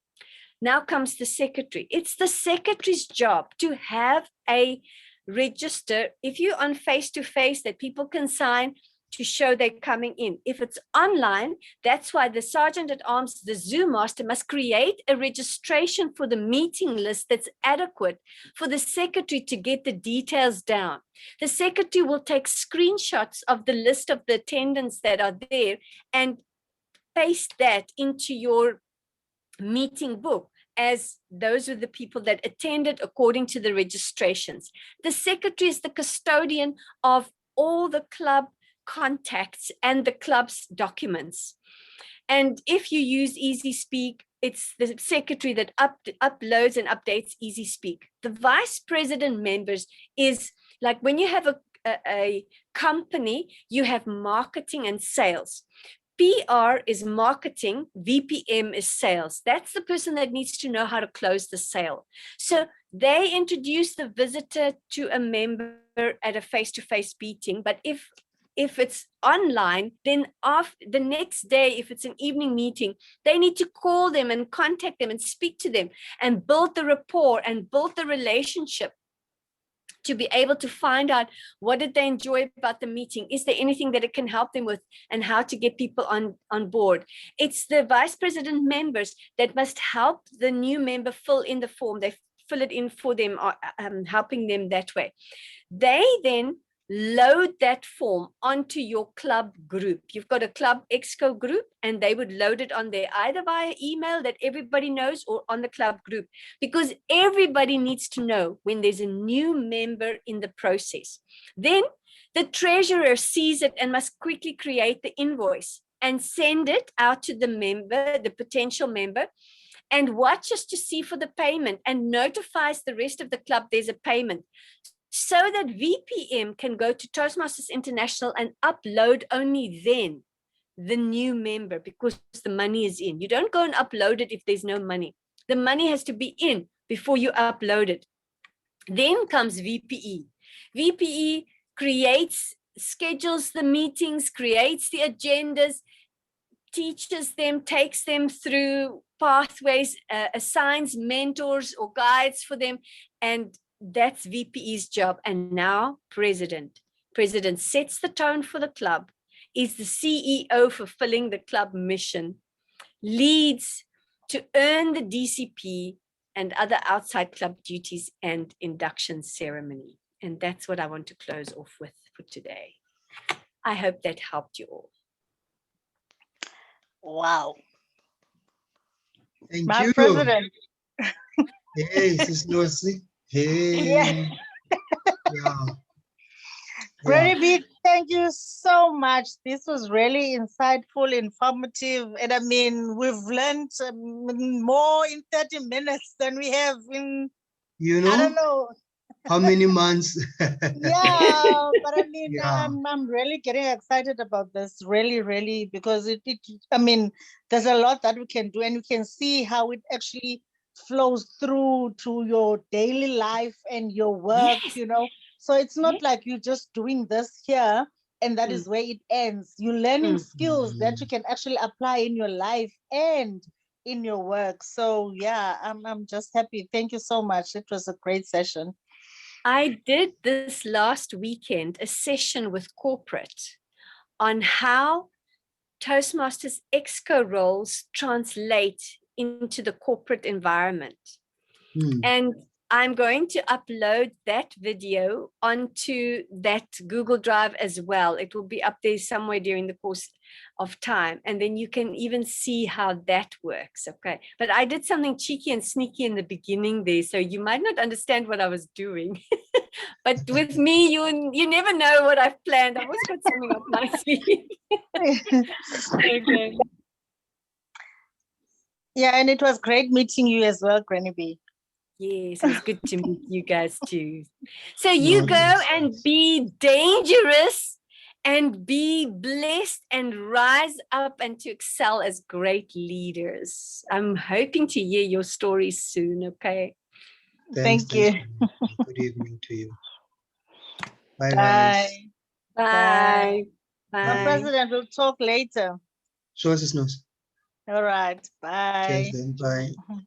Speaker 1: Now comes the secretary. It's the secretary's job to have a register, if you're on face-to-face, that people can sign to show they're coming in. If it's online, that's why the sergeant at arms, the Zoom master, must create a registration for the meeting list that's adequate for the secretary to get the details down. The secretary will take screenshots of the list of the attendants that are there and paste that into your meeting book, as those are the people that attended according to the registrations. The secretary is the custodian of all the club contacts and the club's documents. And if you use Easy Speak, it's the secretary that uploads and updates Easy Speak. The vice president members is like when you have a company, you have marketing and sales. PR is marketing, VPM is sales. That's the person that needs to know how to close the sale. So they introduce the visitor to a member at a face-to-face meeting, but if it's online, then the next day, if it's an evening meeting, they need to call them and contact them and speak to them and build the rapport and build the relationship to be able to find out what did they enjoy about the meeting. Is there anything that it can help them with, and how to get people on board. It's the vice president members that must help the new member fill in the form. They fill it in for them, helping them that way. They then load that form onto your club group. You've got a club exco group, and they would load it on there either via email that everybody knows or on the club group, because everybody needs to know when there's a new member in the process. Then the treasurer sees it and must quickly create the invoice and send it out to the member, the potential member, and watches to see for the payment and notifies the rest of the club there's a payment, so that VPM can go to Toastmasters International and upload only then the new member, because the money is in. You don't go and upload it if there's no money. The money has to be in before you upload it. Then comes VPE. VPE schedules the meetings, creates the agendas, teaches them, takes them through pathways, assigns mentors or guides for them, and that's VPE's job. And now president. President sets the tone for the club, is the CEO fulfilling the club mission, leads to earn the DCP and other outside club duties and induction ceremony. And that's what I want to close off with for today. I hope that helped you all.
Speaker 6: Wow.
Speaker 3: Thank
Speaker 6: My
Speaker 3: you.
Speaker 6: president.
Speaker 3: Hey, Sis Lucy. Hey.
Speaker 6: Yeah.
Speaker 3: Yeah.
Speaker 6: Granny B, thank you so much. This was really insightful, informative, and I mean, we've learned more in 30 minutes than we have in,
Speaker 3: You know,
Speaker 6: I don't know.
Speaker 3: how many months?
Speaker 6: Yeah, but I mean,
Speaker 3: Yeah.
Speaker 6: I'm really getting excited about this, really, because I mean, there's a lot that we can do, and you can see how it actually flows through to your daily life and your work,
Speaker 1: Yes.
Speaker 6: you know. So it's not like you're just doing this here and that
Speaker 1: Mm.
Speaker 6: is where it ends. You're learning
Speaker 1: Mm.
Speaker 6: skills that you can actually apply in your life and in your work. So yeah, I'm just happy. Thank you so much. It was a great session.
Speaker 1: I did this last weekend, a session with corporate on how Toastmasters Exco roles translate into the corporate environment.
Speaker 3: Hmm.
Speaker 1: And I'm going to upload that video onto that Google Drive as well. It will be up there somewhere during the course of time. And then you can even see how that works. Okay. But I did something cheeky and sneaky in the beginning there. So you might not understand what I was doing. But with me, you never know what I've planned. I've always got something up my sleeve. Okay.
Speaker 6: Yeah, and it was great meeting you as well, Granny B.
Speaker 1: Yes, it was good to meet you guys too. So you
Speaker 3: No,
Speaker 1: go
Speaker 3: thanks.
Speaker 1: and be dangerous and be blessed and rise up and to excel as great leaders. I'm hoping to hear your stories soon, okay?
Speaker 3: Thanks.
Speaker 6: Thank you.
Speaker 3: Good evening to you. Bye,
Speaker 6: Bye.
Speaker 3: guys.
Speaker 1: Bye.
Speaker 6: My
Speaker 1: Bye.
Speaker 6: president will talk later.
Speaker 3: Sure, Sis Lucy.
Speaker 6: All right. Bye.
Speaker 3: Cheers then. Bye.